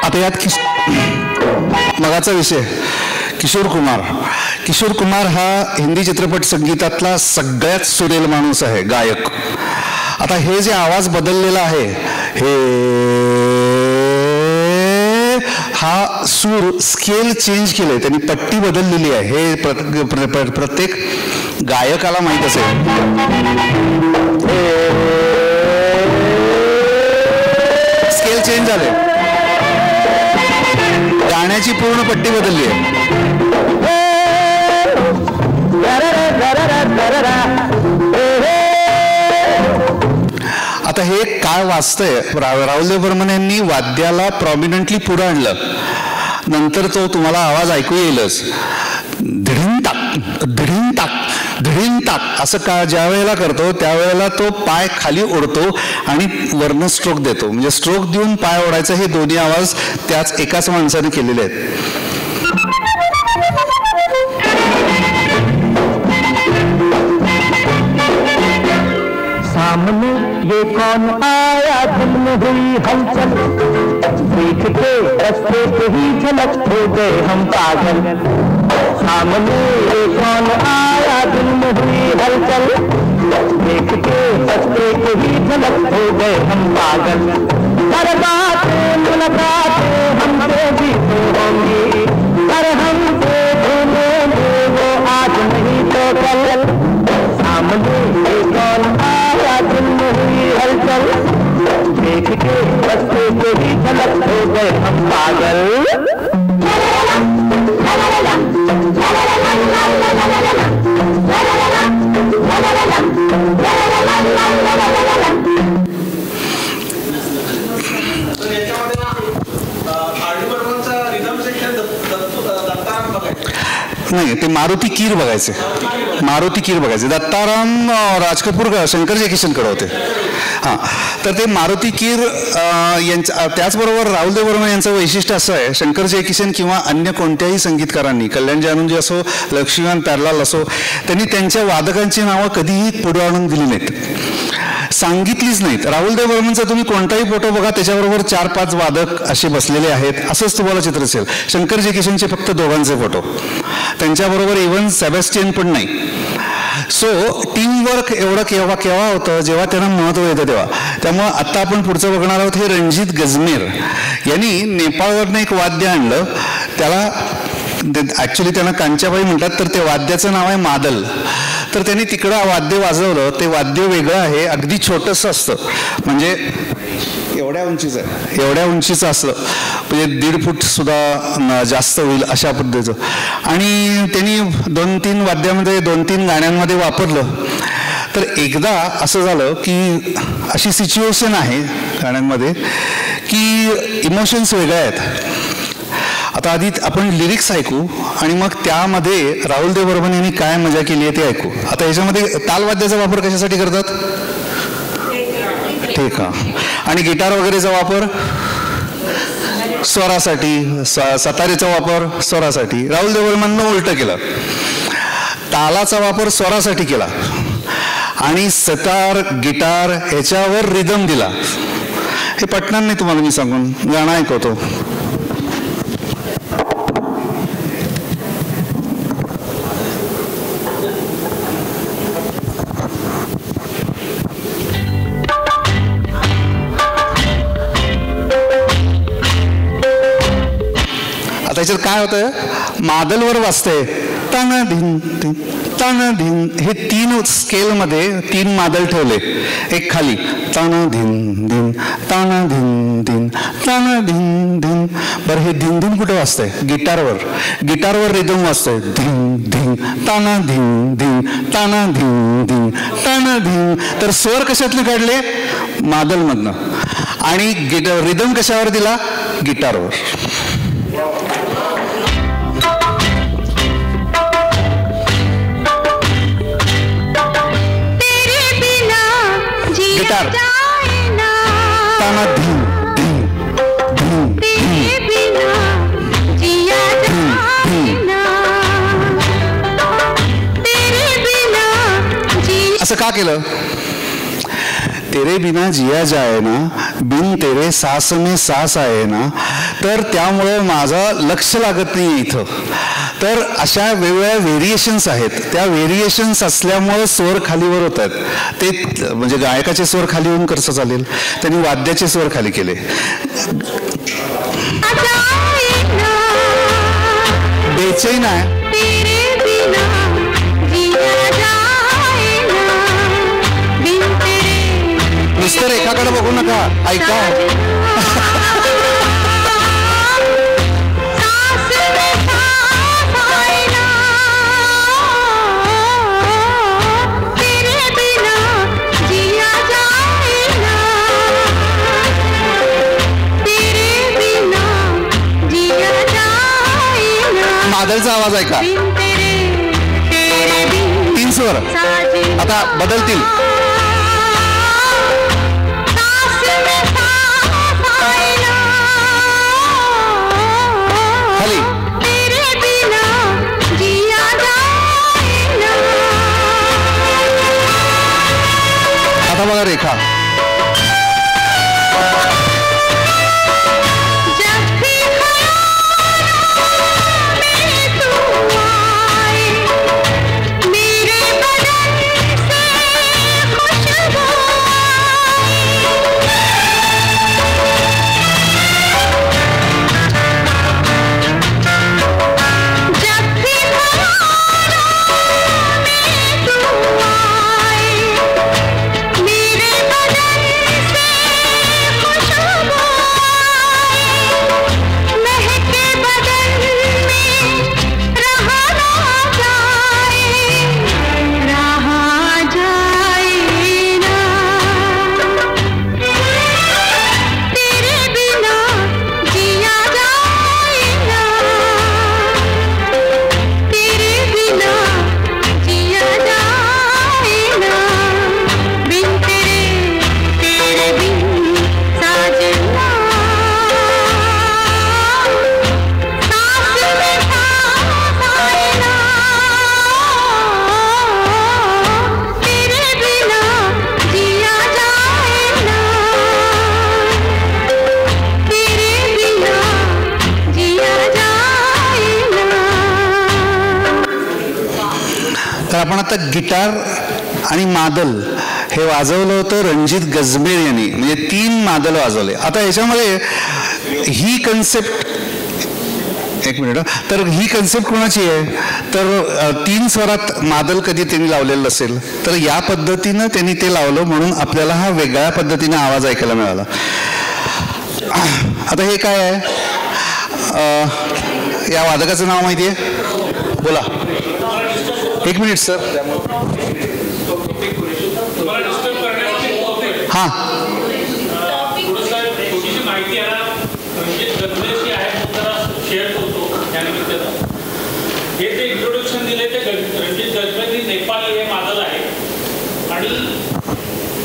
आता यात मगाचा विषय किशोर कुमार. किशोर कुमार हा हिंदी चित्रपट संगीतातला सगळ्यात सुरेल माणूस आहे, गायक. आता हे जे आवाज बदललेला आहे, हे हा सूर स्केल चेंज केलंय त्यांनी, पट्टी बदललेली आहे. हे प्रत्येक गायकाला माहित असेल. स्केल चेंज झाले, गाण्याची पूर्ण पट्टी बदलली आहे. आता हे काय वाजतंय, राहुल देव बर्मन यांनी वाद्याला प्रॉमिनंटली पुढे आणलं, नंतर तो तुम्हाला आवाज ऐकू येईलच. धिडीन टाक धिडीन टाक धिडीन टाक असं का ज्या वेळेला करतो त्यावेळेला तो पाय खाली ओढतो आणि वर्ण स्ट्रोक देतो. म्हणजे स्ट्रोक देऊन पाय ओढायचा, हे दोन्ही आवाज त्याच एकाच माणसाने केलेले आहेत. सामने ये कौन आया, दिल में हुई हलचल, देख के रस्ते पे ही झलक हो गए हम पागल. सामने ये कौन आया, दिल में हुई हलचल, देख के रस्ते पे ही झलक हो गए हम पागल. हर बातें मुलाकातें हमसे भी तो होंगी, पर हमसे भूलेंगे वो आज नहीं तो कल. सामने ये कौन आया, दिल में हुई हलचल, देख के रस्ते पे ही झलक हो गए हम पागल. नाही, ते मारुती कीर बघायचे. मारुती कीर बघायचे. दत्ताराम राजकपूर शंकर जयकिशनकडे होते. हां, तर ते मारुती कीर यांच्या, त्याचबरोबर राहुल देव बर्मन यांचं वैशिष्ट्य असं आहे, शंकर जयकिशन किंवा अन्य कोणत्याही संगीतकारांनी, कल्याण जानूंजी असो, लक्ष्मीकांत प्यारलाल असो, त्यांनी त्यांच्या वादकांची नावं कधीही पुढे आणून दिली नाहीत, सांगितलीच नाहीत. राहुल देव बर्मनचा तुम्ही कोणताही फोटो बघा, त्याच्याबरोबर 4-5 वादक असे बसलेले आहेत, असंच तुम्हाला चित्र असेल. शंकर जयकिशनचे फक्त दोघांचे फोटो, त्यांच्याबरोबर इव्हन सेबॅस्टियन पण नाही. सो टीमवर्क एवढं केव्हा होतं, जेव्हा त्यांना महत्त्व येतं तेव्हा. त्यामुळं आत्ता आपण पुढचं बघणार आहोत, हे रणजित गजमेर यांनी नेपाळवरनं एक वाद्य आणलं, त्याला ॲक्च्युली त्यांना कांच्याबाई म्हणतात, तर ते वाद्याचं नाव आहे मादल. तर त्यांनी तिकडं वाद्य वाजवलं, ते वाद्य वेगळं आहे, अगदी छोटंसं असतं, म्हणजे एवढ्या उंचीचं आहे, एवढ्या उंचीचं असलं म्हणजे 1.5 फूट सुद्धा जास्त होईल अशा पद्धतीचं. आणि त्यांनी 2-3 वाद्यामध्ये 2-3 गाण्यांमध्ये वापरलं. तर एकदा असं झालं की अशी सिच्युएशन आहे गाण्यांमध्ये की इमोशन्स वेगळे आहेत. आता आधी आपण लिरिक्स ऐकू आणि मग त्यामध्ये राहुल देव बर्मन यांनी काय मजा केली आहे ते ऐकू. आता याच्यामध्ये तालवाद्याचा वापर कशासाठी करतात? ठीक आहे. आणि गिटार वगैरेचा वापर स्वरासाठी, सतारीचा वापर स्वरासाठी. राहुल देव बर्मननं उलटं केलं, तालाचा वापर स्वरासाठी केला आणि सतार गिटार ह्याच्यावर रिदम दिला. हे पटणार नाही तुम्हाला मी सांगून, गाणं ऐकवतो. त्याच्यात काय होतं, मादलवर वाजतंय ताना धिन धिन ताना धिन, हे 3 स्केलमध्ये 3 मादल ठेवले, एक खाली ताना धिन धिन ताना धिन धिन ताना धिन धिन. बरं, हे धिन धिन कुठे वाजतंय? गिटारवर रिदम वाजतोय, धिन धिन ताना धिन धिन ताना धिन धिन ताना धिन. तर स्वर कशातले काढले? मादलमधनं. आणि रिदम कशावर दिला? गिटारवर. गिटार ताना धीम धीम धीम धीम. असं का केलं? तेरे बिना जिया जाए ना, बिन तेरे सास में सास आहे ना, तर त्यामुळं माझं लक्ष लागत नाही इथं. तर अशा वेगवेगळ्या व्हेरिएशन्स आहेत, त्या व्हेरिएशन्स असल्यामुळं स्वर खालीवर होत आहेत. ते म्हणजे गायकाचे स्वर खाली होऊन कसं चालेल? त्यांनी वाद्याचे स्वर खाली केले. बेचैन आहे, नुसतं रेखाकडे बघू नका, ऐका. मादलचा आवाज ऐका, 3 स्वर आता बदलतील. खाली आता बघा रेखा. तर आपण आता गिटार आणि मादल हे वाजवलं होतं रणजित गजमेर यांनी, म्हणजे 3 मादल वाजवले. आता याच्यामध्ये ही कन्सेप्ट, एक मिनिट, तर ही कन्सेप्ट कोणाची आहे, तर 3 स्वरात मादल कधी त्यांनी लावलेलं नसेल, तर या पद्धतीनं त्यांनी ते लावलं म्हणून आपल्याला हा वेगळ्या पद्धतीने आवाज ऐकायला मिळाला. आता हे काय आहे, या वादकाचं नाव माहिती आहे? बोला. एक मिनिट सर. हां माहिती आहे शेअर करतो त्यानिमित्तानं. हे जे इंट्रोडक्शन दिले ते रणजित गजमेर नेपाळी हे मादल आहे आणि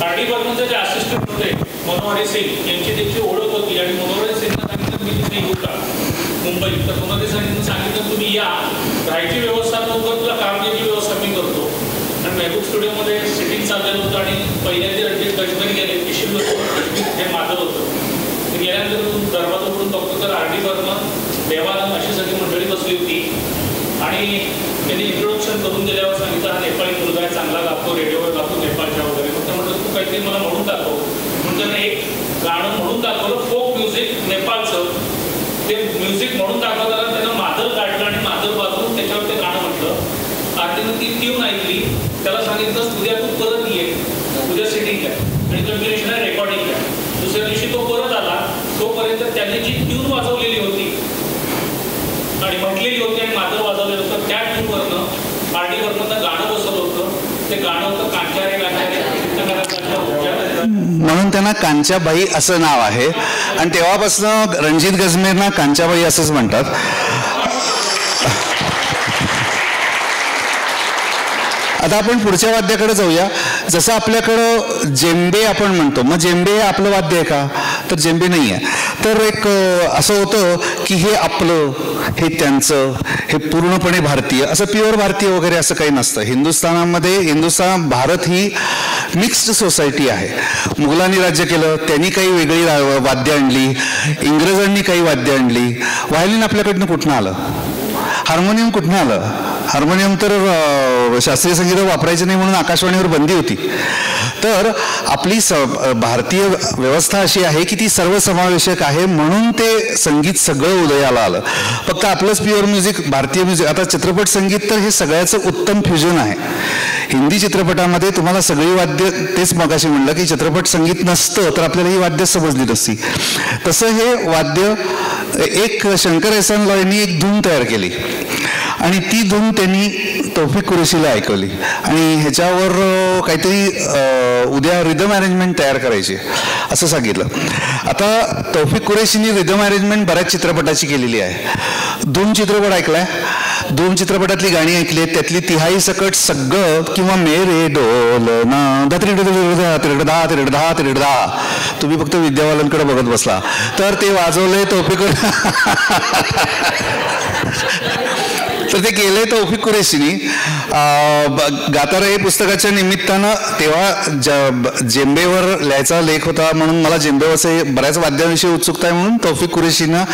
आर.डी. बर्मनचे जे असिस्टंट होते मनोहरी सिंग यांची त्यांची ओळख होती आणि मनोहरी सिंगला सांगितलं मी तिथे येऊ का मुंबईत, तर मनोहरी सिंगने सांगितलं तुम्ही या, राहायची व्यवस्था नव्हतं, तुला कामगिरीची व्यवस्था मी करतो. आणि मेहबूब स्टुडिओमध्ये सिटिंग चाललेलं होतं आणि पहिल्यांदा रणजित गजमेर गेले, किशोर हे मादल होतं. गेल्यानंतर दरवाजा उघडून बघतो तर आर.डी. बर्मन, देवानंद अशी सगळी मंडळी बसली होती आणि त्यांनी इंट्रोडक्शन करून दिल्यावर सांगितलं हा नेपाळी मुलगा आहे, चांगला गातो, रेडिओवर गातो नेपाळच्या वगैरे. मग ते म्हटलं तू काहीतरी मला म्हणून दाखव म्हणून त्यांना एक गाणं म्हणून दाखवलं, फोक म्युझिक नेपाळचं. ते म्युझिक म्हणून दाखवताना त्यांना मादल काढलं आणि मादल वाजवून त्याच्यावर ते गाणं म्हटलं. आरतीनं ती ट्यून ऐकली, त्याला सांगितलं उद्या तू परत ये, उद्या सिटिंग आहे आणि कंटिन्युएशन आहे, रेकॉर्डिंग आहे. दुसऱ्या दिवशी तो परत आला, तोपर्यंत त्यांनी जी ट्यून वाजवलेली होती आणि म्हटलेली होती आणि मादल वाजवलेलं होतं, त्या ट्यूनवरनं आर.डी. बर्मननं गाणं बसवलं होतं. ते गाणं होतं कांच्या रे गाण्या रे, म्हणून त्यांना कांच्याबाई असं नाव आहे आणि तेव्हापासून रणजित गजमेरना कांच्याबाई असंच म्हणतात. आता आपण पुढच्या वाद्याकडे जाऊया. जसं आपल्याकडं जेंबे आपण म्हणतो, मग जेंबे हे आपलं वाद्य आहे का, तर जेंबे नाही आहे. तर एक असं होतं की हे आपलं, हे त्यांचं, हे पूर्णपणे भारतीय, असं प्युअर भारतीय वगैरे असं काही नसतं. हिंदुस्थान भारत ही मिक्स्ड सोसायटी आहे. मुघलांनी राज्य केलं, त्यांनी काही वेगळी वाद्य आणली, इंग्रजांनी काही वाद्य आणली. व्हायोलिन आपल्याकडनं कुठनं आलं, हार्मोनियम कुठनं आलं, हार्मोनियम तर शास्त्रीय संगीत वापरायचं नाही म्हणून आकाशवाणीवर बंदी होती. तर आपली भारतीय व्यवस्था अशी आहे की ती सर्वसमावेशक आहे म्हणून ते संगीत सगळं उदयाला आलं. फक्त आपलंच प्युअर म्युझिक, भारतीय म्युझिक. आता चित्रपट संगीत तर हे सगळ्याचं उत्तम फ्युजन आहे. हिंदी चित्रपटामध्ये तुम्हाला सगळी वाद्य, तेच मगाशी म्हणलं की चित्रपट संगीत नसतं तर आपल्याला ही वाद्य समजली नसती. तसं हे वाद्य एक शंकर एहसान यांनी एक धून तयार केली आणि ती धून त्यांनी तौफिक कुरेशीला ऐकवली आणि ह्याच्यावर काहीतरी उद्या रिदम अरेंजमेंट तयार करायची असं सांगितलं. आता तौफिक कुरेशीनी रिदम अरेंजमेंट बऱ्याच चित्रपटाची केलेली आहे. धूम चित्रपट ऐकलाय, धूम चित्रपटातली गाणी ऐकली आहेत, त्यातली तिहाई सकट सगळं, किंवा मेरे डोलना दा, तुम्ही फक्त विद्यावालांकडे बघत बसला तर ते वाजवलंय तौफिक, तर ते केलंय तौफिक कुरेशीनी. गाता रहे पुस्तकाच्या निमित्तानं तेव्हा जेंबेवर लिहायचा लेख होता म्हणून मला जेंबेवरचे बऱ्याच वाद्यांविषयी उत्सुकता आहे म्हणून तौफिक कुरेशींना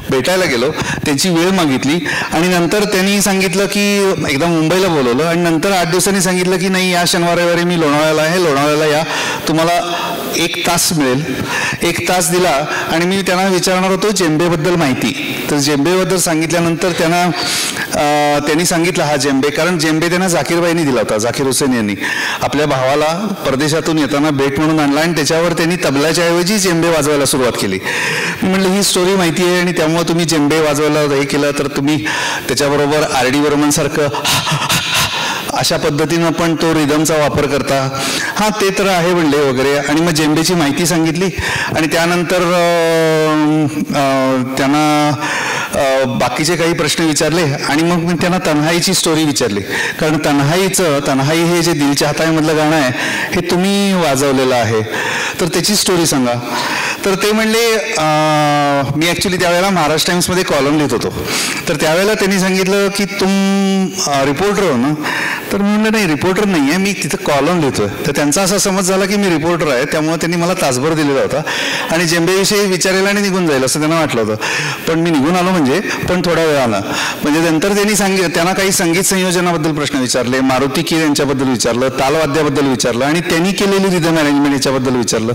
भेटायला गेलो. त्यांची वेळ मागितली आणि नंतर त्यांनी सांगितलं की एकदा मुंबईला बोलवलं आणि नंतर 8 दिवसांनी सांगितलं की नाही या शनिवार रविवारी मी लोणावळ्याला आहे, लोणावळ्याला या, तुम्हाला 1 तास मिळेल. 1 तास दिला आणि मी त्यांना विचारणार होतो जेंबेबद्दल माहिती. तर जेंबेबद्दल सांगितल्यानंतर त्यांनी सांगितलं हा जेंबे, कारण जेंबे त्यांना झाकीरबाईंनी दिला होता, झाकीर हुसेन यांनी आपल्या भावाला परदेशातून येताना भेट म्हणून आणला आणि त्याच्यावर त्यांनी तबल्याच्या ऐवजी जेंबे वाजवायला सुरुवात केली. मी म्हटलं ही स्टोरी माहिती आहे आणि त्यामुळे तुम्ही जेंबे वाजवायला हे केलं तर तुम्ही त्याच्याबरोबर आर.डी. बर्मन सारखं अशा पद्धतीनं पण तो रिदमचा वापर करता. हां ते तर आहे म्हणले वगैरे आणि मग जेंबेची माहिती सांगितली आणि त्यानंतर त्यांना बाकीचे काही प्रश्न विचारले आणि मग मी त्यांना तन्हाईची स्टोरी विचारली, कारण तन्हाई हे जे दिल चाहता है मधलं गाणं आहे हे तुम्ही वाजवलेलं आहे तर त्याची स्टोरी सांगा. तर ते म्हणले मी ॲक्च्युली त्यावेळेला महाराष्ट्र टाइम्समध्ये कॉलम लिहित होतो तर त्यावेळेला त्यांनी सांगितलं की तुम रिपोर्टर हो ना? तर मी म्हणलं नाही, रिपोर्टर नाही आहे, मी तिथं कॉलम लिहितोय. तर त्यांचा असा समज झाला की मी रिपोर्टर आहे, त्यामुळे त्यांनी मला तासभर दिलेला होता आणि जेंबेविषयी विचारेल आणि निघून जाईल असं त्यांना वाटलं होतं. पण मी निघून आलो म्हणजे पण थोड्या वेळानं. म्हणजे नंतर त्यांना काही संगीत संयोजनाबद्दल प्रश्न विचारले, मारुती कीर यांच्याबद्दल विचारलं, तालवाद्याबद्दल विचारलं आणि त्यांनी केलेली रिदम अरेंजमेंट याच्याबद्दल विचारलं.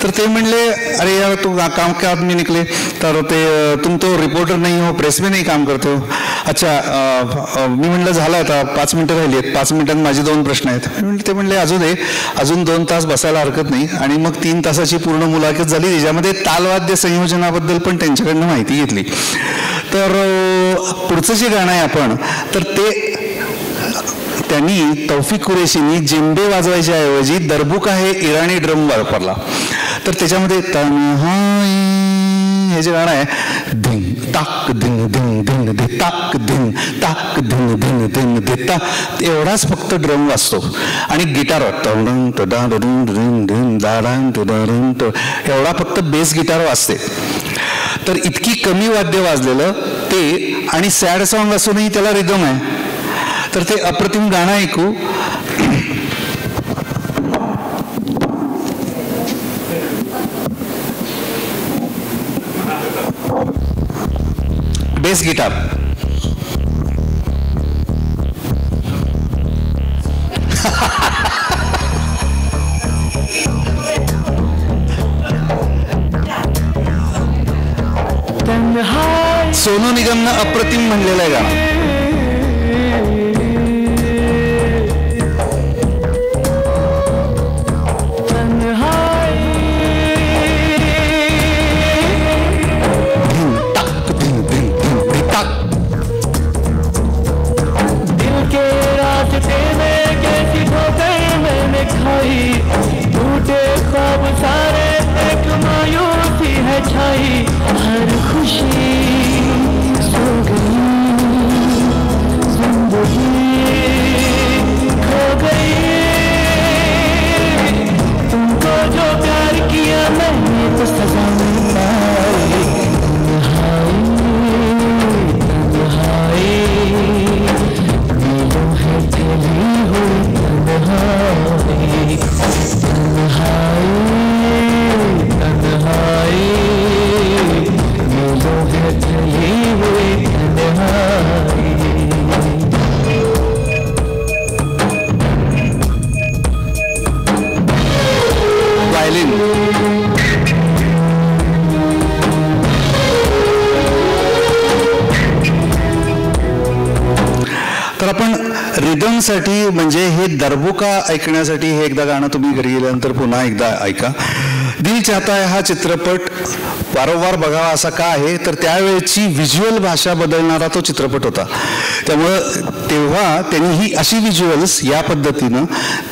तर ते म्हणले, अरे यार तू काम के आदमी निकले, तर ते तुम तो रिपोर्टर नहीं हो, प्रेस में नहीं काम करते हो. अच्छा, मी म्हणलं झालं आता 5 मिनिटं राहिली आहेत, 5 मिनिटात माझे 2 प्रश्न आहेत. ते म्हणले अजून 2 तास बसायला हरकत नाही. आणि मग 3 तासाची पूर्ण मुलाखत झाली, त्याच्यामध्ये तालवाद्य संयोजनाबद्दल पण त्यांच्याकडनं माहिती घेतली. तर पुढचं जे गाणं आहे आपण, तर ते त्यांनी तौफिक कुरेशींनी जेंबे वाजवायच्या ऐवजी दरबुका हे इराणी ड्रम वापरला. तर त्याच्यामध्ये तन्हाई हे जे गाणं आहे, धिंग ताक धिंग धिंग धिंग दे ताक धिंग ताक धिंग धिंग धिंग देता, एवढाच फक्त ड्रम वाजतो आणि गिटार एवढा फक्त बेस गिटार वाजते. तर इतकी कमी वाद्य वाजलेलं ते आणि सॅड सॉन्ग असूनही त्याला रिदम आहे. तर ते अप्रतिम गाणं ऐकू. Bass guitar. सोनू निगमनं अप्रतिम म्हणलेलं आहे गाणं. हर खुशी सो गई, जिंदगी खो गई, तुमको जो प्यार किया मैंने तो सजा नहीं पाई. तन्हाई दिलों है चली हुई तन्हाई, तन्हाई तन्हाई वायलिन. तर आपण रिदमसाठी म्हणजे हे दरबुका ऐकण्यासाठी हे एकदा गाणं तुम्ही घरी गेल्यानंतर पुन्हा एकदा ऐका. दिल चाहता है हा चित्रपट वारंवार बघावा असा का आहे, तर त्यावेळेची व्हिज्युअल भाषा बदलणारा तो चित्रपट होता. त्यामुळं तेव्हा त्यांनी ही अशी व्हिज्युअल्स या पद्धतीनं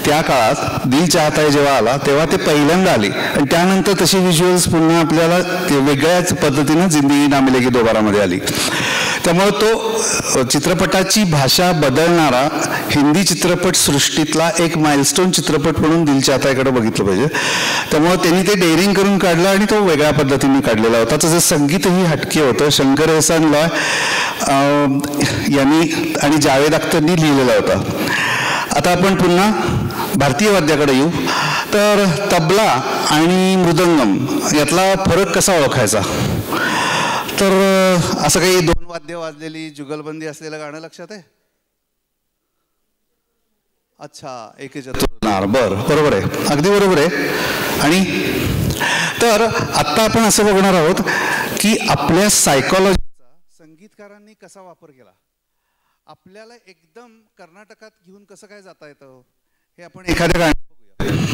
त्या काळात दिल चाहता है जेव्हा आला तेव्हा ते पहिल्यांदा आली आणि त्यानंतर तशी व्हिज्युअल्स पुन्हा आपल्याला वेगळ्याच पद्धतीनं जिंदगी ना मिलेगी दोबारामध्ये आली. त्यामुळे तो चित्रपटाची भाषा बदलणारा हिंदी चित्रपट सृष्टीतला एक माइलस्टोन चित्रपट म्हणून दिल चाहता है कडे बघितलं पाहिजे. त्यामुळे त्यांनी ते डेअरिंग करून काढलं आणि तो वेगळ्या पद्धतीने काढलेला होता. त्याचं संगीतही हटके होतं. शंकर एहसान लॉय यांनी आणि जावेद अख्तरनी लिहिलेला होता. आता आपण पुन्हा भारतीय वाद्याकडे येऊ. तर तबला आणि मृदंगम यातला फरक कसा ओळखायचा, तर असं काही 2 वाद्य वाजलेली जुगलबंदी असलेलं गाणं लक्षात आहे. अच्छा, एक चतुर्नार. बरोबर आहे, अगदी बरोबर आहे. आणि तर आत्ता आपण असं बघणार आहोत की आपल्या सायकोलॉजीचा संगीतकारांनी कसा वापर केला. आपल्याला एकदम कर्नाटकात घेऊन कसं काय जाता येतं हे आपण एखाद्या गाण्यात बघूया.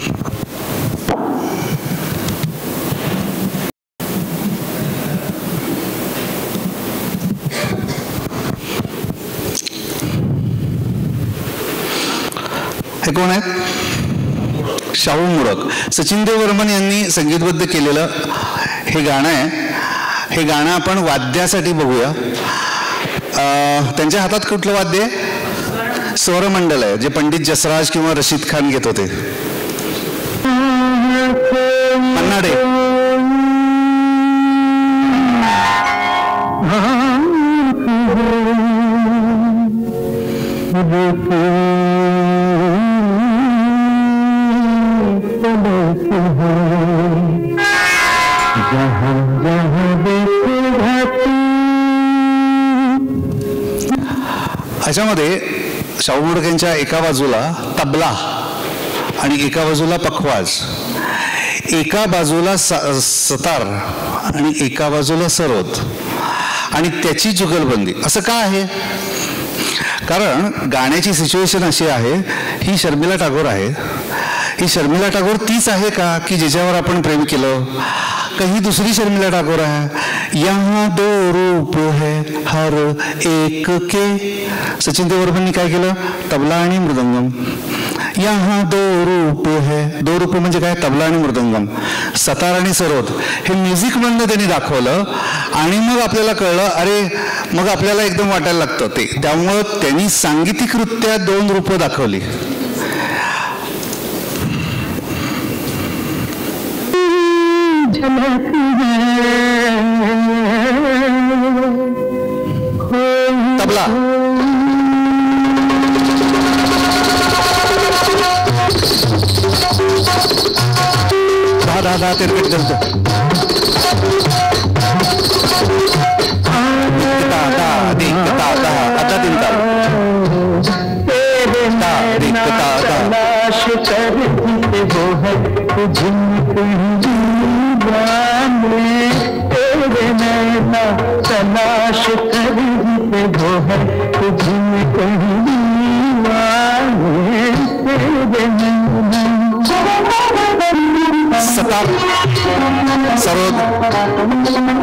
हे कोण आहेत? शाहू मोडक. सचिन देव वर्मन यांनी संगीतबद्ध केलेलं हे गाणं आहे. हे गाणं आपण वाद्यासाठी बघूया. त्यांच्या हातात कुठलं वाद्य आहे? स्वरमंडल आहे, जे पंडित जसराज किंवा रशीद खान घेत होते. मन्नाडे. ह्याच्यामध्ये शाहू मोडक एका बाजूला तबला आणि एका बाजूला पखवाज, एका बाजूला सतार आणि एका बाजूला सरोद आणि त्याची जुगलबंदी. असं का आहे? कारण गाण्याची सिच्युएशन अशी आहे, ही शर्मिला टागोर आहे. ही शर्मिला टागोर तीच आहे का की जिच्यावर आपण प्रेम केलं, का ही दुसरी शर्मिला टागोर आहे? यहाँ दो रूप है हर एक के. सचिन देववर्मननी काय केलं? तबला आणि मृदंगम. यहाँ दो रूप है, दो रूप म्हणजे काय? तबला आणि मृदंगम, सतार आणि सरोद. हे म्युझिक मधनं त्यांनी दाखवलं आणि मग आपल्याला कळलं, अरे मग आपल्याला एकदम वाटायला लागतं ते. त्यामुळं त्यांनी सांगीतिकरित्या 2 रूपं दाखवली. तबला दहा तिरकट करतो. आता 3 ताल. तलाश कर वो है तेरे नैना तलाश कर वो है सतार सरोद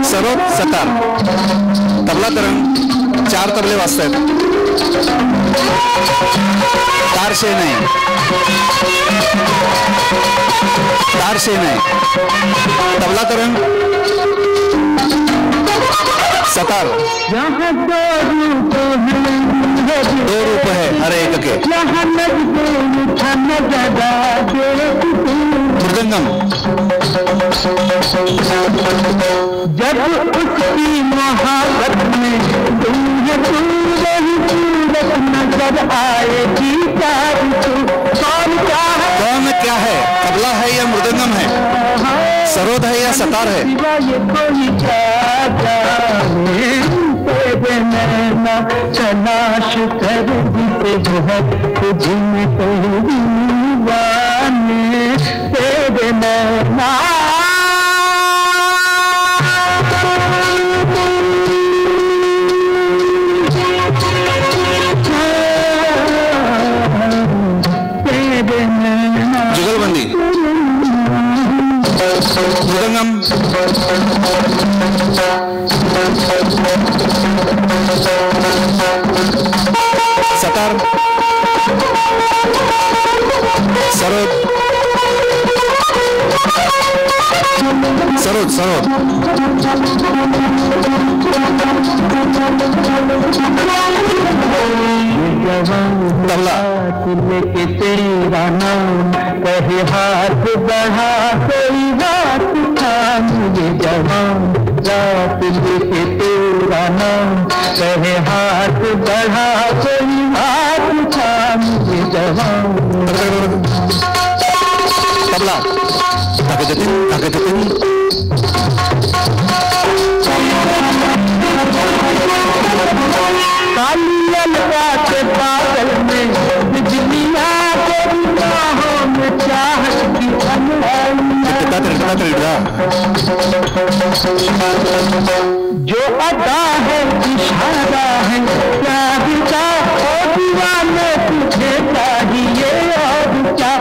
सरोद सतार. तबला तरंग 4 तबले वाजतायत. तारशे नाही, तारशे नाही. तबला तरंग सतार. 2 रूप है हर एक के. मृदंगम जब उसकी मोहब्बत में नजर आएगी कौन क्या है? तबला है या मृदंगम है? सरोद है या सतार है? तलाश कर तेरे नैना जुगलबंदी. मृदंगम सतार सरोद सरोद सरोद. तबला लेके तेरा नाम कहे हाथ बढ़ा कोई बात थाम. ये जवान रात लेके तेरा नाम कहे हाथ बढ़ा कोई बात थाम. ये जवान तबला काली अलवा के बादल में बिजलियां बाहों में चाहत की जो अदा है इशारा है क्या बिता ओ दीवाने तुझे चाहिए और क्या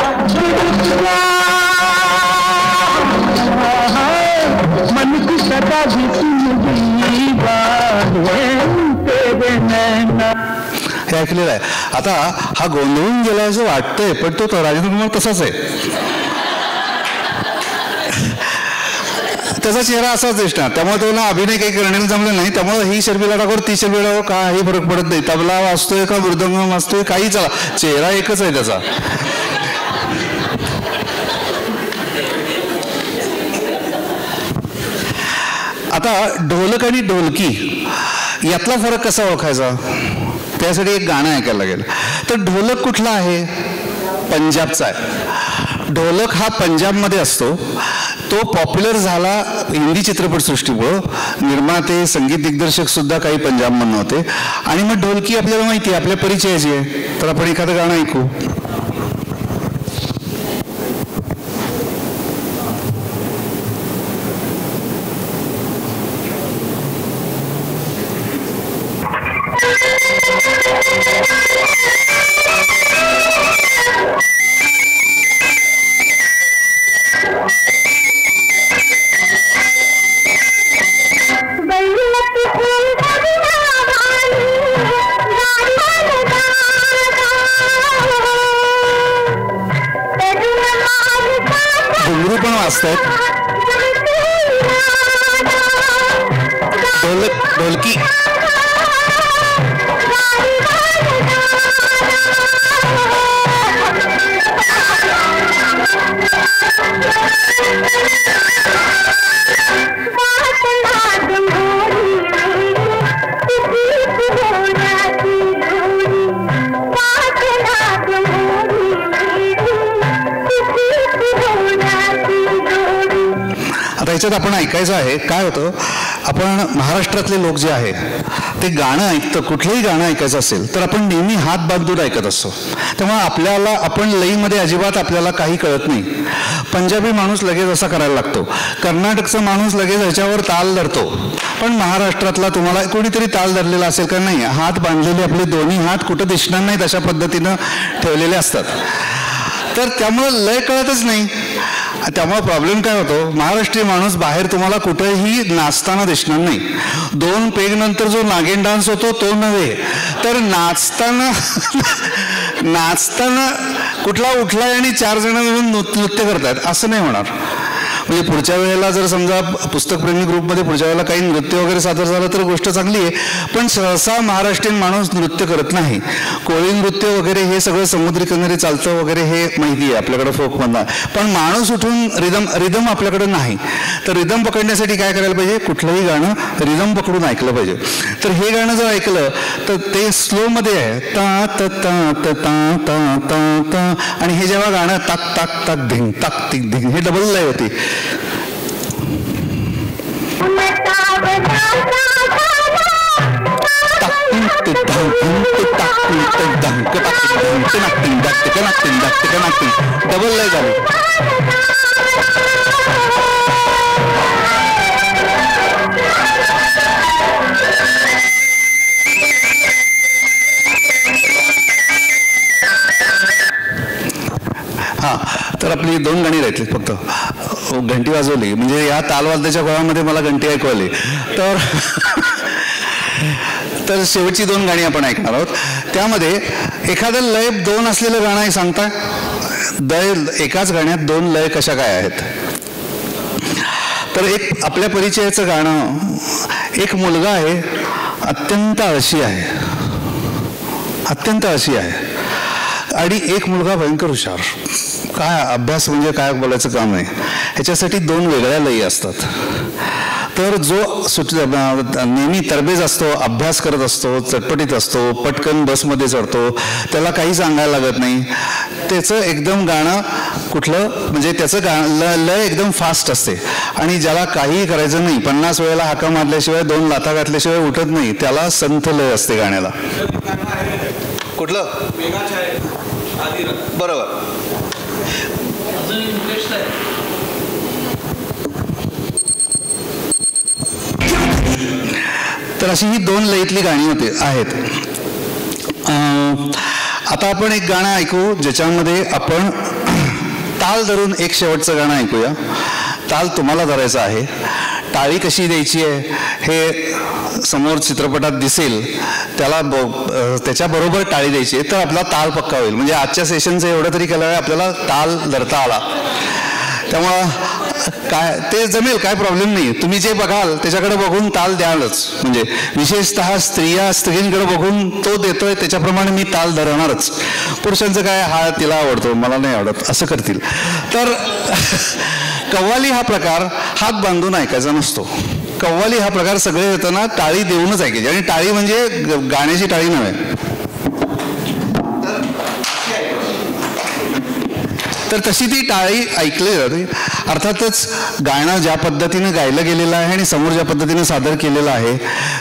मन की सदा भी सुन हे ऐकलेलं आहे. आता हा गोंधळून गेला असं वाटतंय, पण तो राजेंद्र कुमार तसाच आहे. त्याचा चेहरा असाच दिसणार. त्यामुळे तो ना अभिनय काही करण्याला जमलं नाही. त्यामुळे ही शर्मिला टागोर ती शर्मिला टागोर काही फरक पडत नाही. तबला वाजतोय का मृदंगम वाजतोय काही चला, चेहरा एकच आहे त्याचा. आता ढोलक आणि ढोलकी यातला फरक कसा ओळखायचा? त्यासाठी एक गाणं ऐकायला लागेल. तर ढोलक कुठला आहे? पंजाबचा आहे. ढोलक हा पंजाबमध्ये असतो. तो पॉप्युलर झाला हिंदी चित्रपटसृष्टीमुळं. निर्माते संगीत दिग्दर्शक सुद्धा काही पंजाबमधून होते. आणि मग ढोलकी आपल्याला माहिती आहे, आपल्या परिचयाची आहे. तर आपण एखादं गाणं ऐकू. घुंगरू पण वाजतायत. ढोलकी आता याच्यात आपण ऐकायचं आहे. काय होतं, आपण महाराष्ट्रातले लोक जे आहे ते गाणं ऐकतं, कुठलंही गाणं ऐकायचं असेल तर आपण नेहमी हात बांधून ऐकत असतो. त्यामुळे आपल्याला आपण लईमध्ये अजिबात आपल्याला काही कळत नाही. पंजाबी माणूस लगेच असा करायला लागतो, कर्नाटकचा माणूस लगेच ह्याच्यावर ताल धरतो. पण महाराष्ट्रातला तुम्हाला कोणीतरी ताल धरलेला असेल का नाही, हात बांधलेले आपले दोन्ही हात कुठं दिसणार नाहीत अशा पद्धतीनं ठेवलेले असतात. तर त्यामुळं लय कळतच नाही. त्यामुळे प्रॉब्लेम काय होतो, महाराष्ट्रीय माणूस बाहेर तुम्हाला कुठेही नाचताना दिसणार नाही. 2 पेग नंतर जो नागिन डान्स होतो तो नव्हे, तर नाचताना कुठला उठलाय आणि 4 जण मिळून नृत्य करतायत असं नाही होणार. म्हणजे पुढच्या वेळेला जर समजा पुस्तकप्रेमी ग्रुपमध्ये पुढच्या वेळेला काही नृत्य वगैरे सादर झालं तर गोष्ट चांगली आहे. पण सहसा महाराष्ट्रीयन माणूस नृत्य करत नाही. कोळी नृत्य वगैरे हे सगळं समुद्री किनारी चालतं वगैरे हे माहिती आहे आपल्याकडे फोकमधला. पण माणूस उठून रिदम आपल्याकडे नाही. तर रिदम पकडण्यासाठी काय करायला पाहिजे, कुठलंही गाणं रिदम पकडून ऐकलं पाहिजे. तर हे गाणं जर ऐकलं तर ते स्लोमध्ये आहे, ता त ता त ता ता ता ता. आणि हे जेव्हा गाणं ताक ताक ताक धिंग ताक तिक धिंग हे डबल लय होती. डबल लय झाली. हा, तर आपली 2 गाणी राहिली फक्त. घंटी वाजवली म्हणजे या तालवाद्याच्या गोळामध्ये मला घंटी ऐकू आली. तर शेवटची 2 गाणी आपण ऐकणार आहोत. त्यामध्ये एखादं लय 2 असलेलं गाणं आहे सांगता. एकाच गाण्यात 2 लय कशा काय आहेत. तर एक आपल्या परिचयाचं गाणं, एक मुलगा आहे, अत्यंत आळशी आहे, अत्यंत आळशी आहे. आणि एक मुलगा भयंकर हुशार. काय अभ्यास म्हणजे काय बोलायचं काम आहे. ह्याच्यासाठी 2 वेगळ्या लयी असतात. तर जो नेहमी तरबेज असतो, अभ्यास करत असतो, चटपटीत असतो, पटकन बसमध्ये चढतो, त्याला काही सांगायला लागत नाही, त्याचं एकदम गाणं कुठलं म्हणजे त्याचं लय एकदम फास्ट असते. आणि ज्याला काहीही करायचं नाही, 50 वेळेला हाका मारल्याशिवाय 2 लाथा घातल्याशिवाय उठत नाही, त्याला संथ लय असते गाण्याला. कुठलं बरोबर. तर अशी ही 2 लयीतली गाणी आहेत. आता आपण एक गाणं ऐकू ज्याच्यामध्ये आपण ताल धरून एक शेवटचं गाणं ऐकूया. ताल तुम्हाला धरायचा आहे. टाळी कशी द्यायची आहे हे समोर चित्रपटात दिसेल, त्याला त्याच्याबरोबर टाळी द्यायची आहे, तर आपला ताल पक्का होईल. म्हणजे आजच्या सेशनचं एवढं तरी केलं आपल्याला ताल धरता आला. त्यामुळं काय ते जमेल, काय प्रॉब्लेम नाही. तुम्ही जे बघाल त्याच्याकडे बघून ताल द्यालच. म्हणजे विशेषतः स्त्रींकडे बघून तो देतोय त्याच्याप्रमाणे मी ताल धरणारच. पुरुषांचं काय, हा तिला आवडतो मला नाही आवडत असं करतील. तर कव्वाली हा प्रकार हात बांधून ऐकायचा नसतो. कव्वाली हा प्रकार सगळे येताना टाळी देऊनच ऐकायची. आणि टाळी म्हणजे गाण्याची टाळी नव्हे. तर तशी ती टाळी ऐकली जाते. अर्थातच गाणं ज्या पद्धतीनं गायलं गेलेलं आहे आणि समोर ज्या पद्धतीनं सादर केलेलं आहे,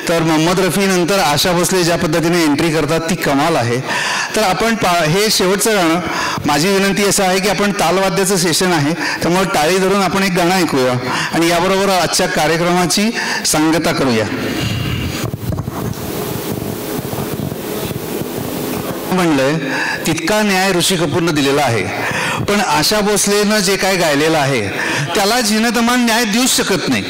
तर मोहम्मद रफी नंतर आशा भोसले ज्या पद्धतीने एंट्री करतात ती कमाल आहे. तर आपण हे शेवटचं गाणं, माझी विनंती असं आहे की आपण तालवाद्याचं सेशन आहे, त्यामुळे टाळी धरून आपण एक गाणं ऐकूया आणि याबरोबर आजच्या कार्यक्रमाची सांगता करूया. म्हणलंय तितका न्याय ऋषी कपूरनं दिलेला आहे, पण आशा भोसलेनं जे काय गायलेलं आहे त्याला जिनतमान न्याय देऊच शकत नाही.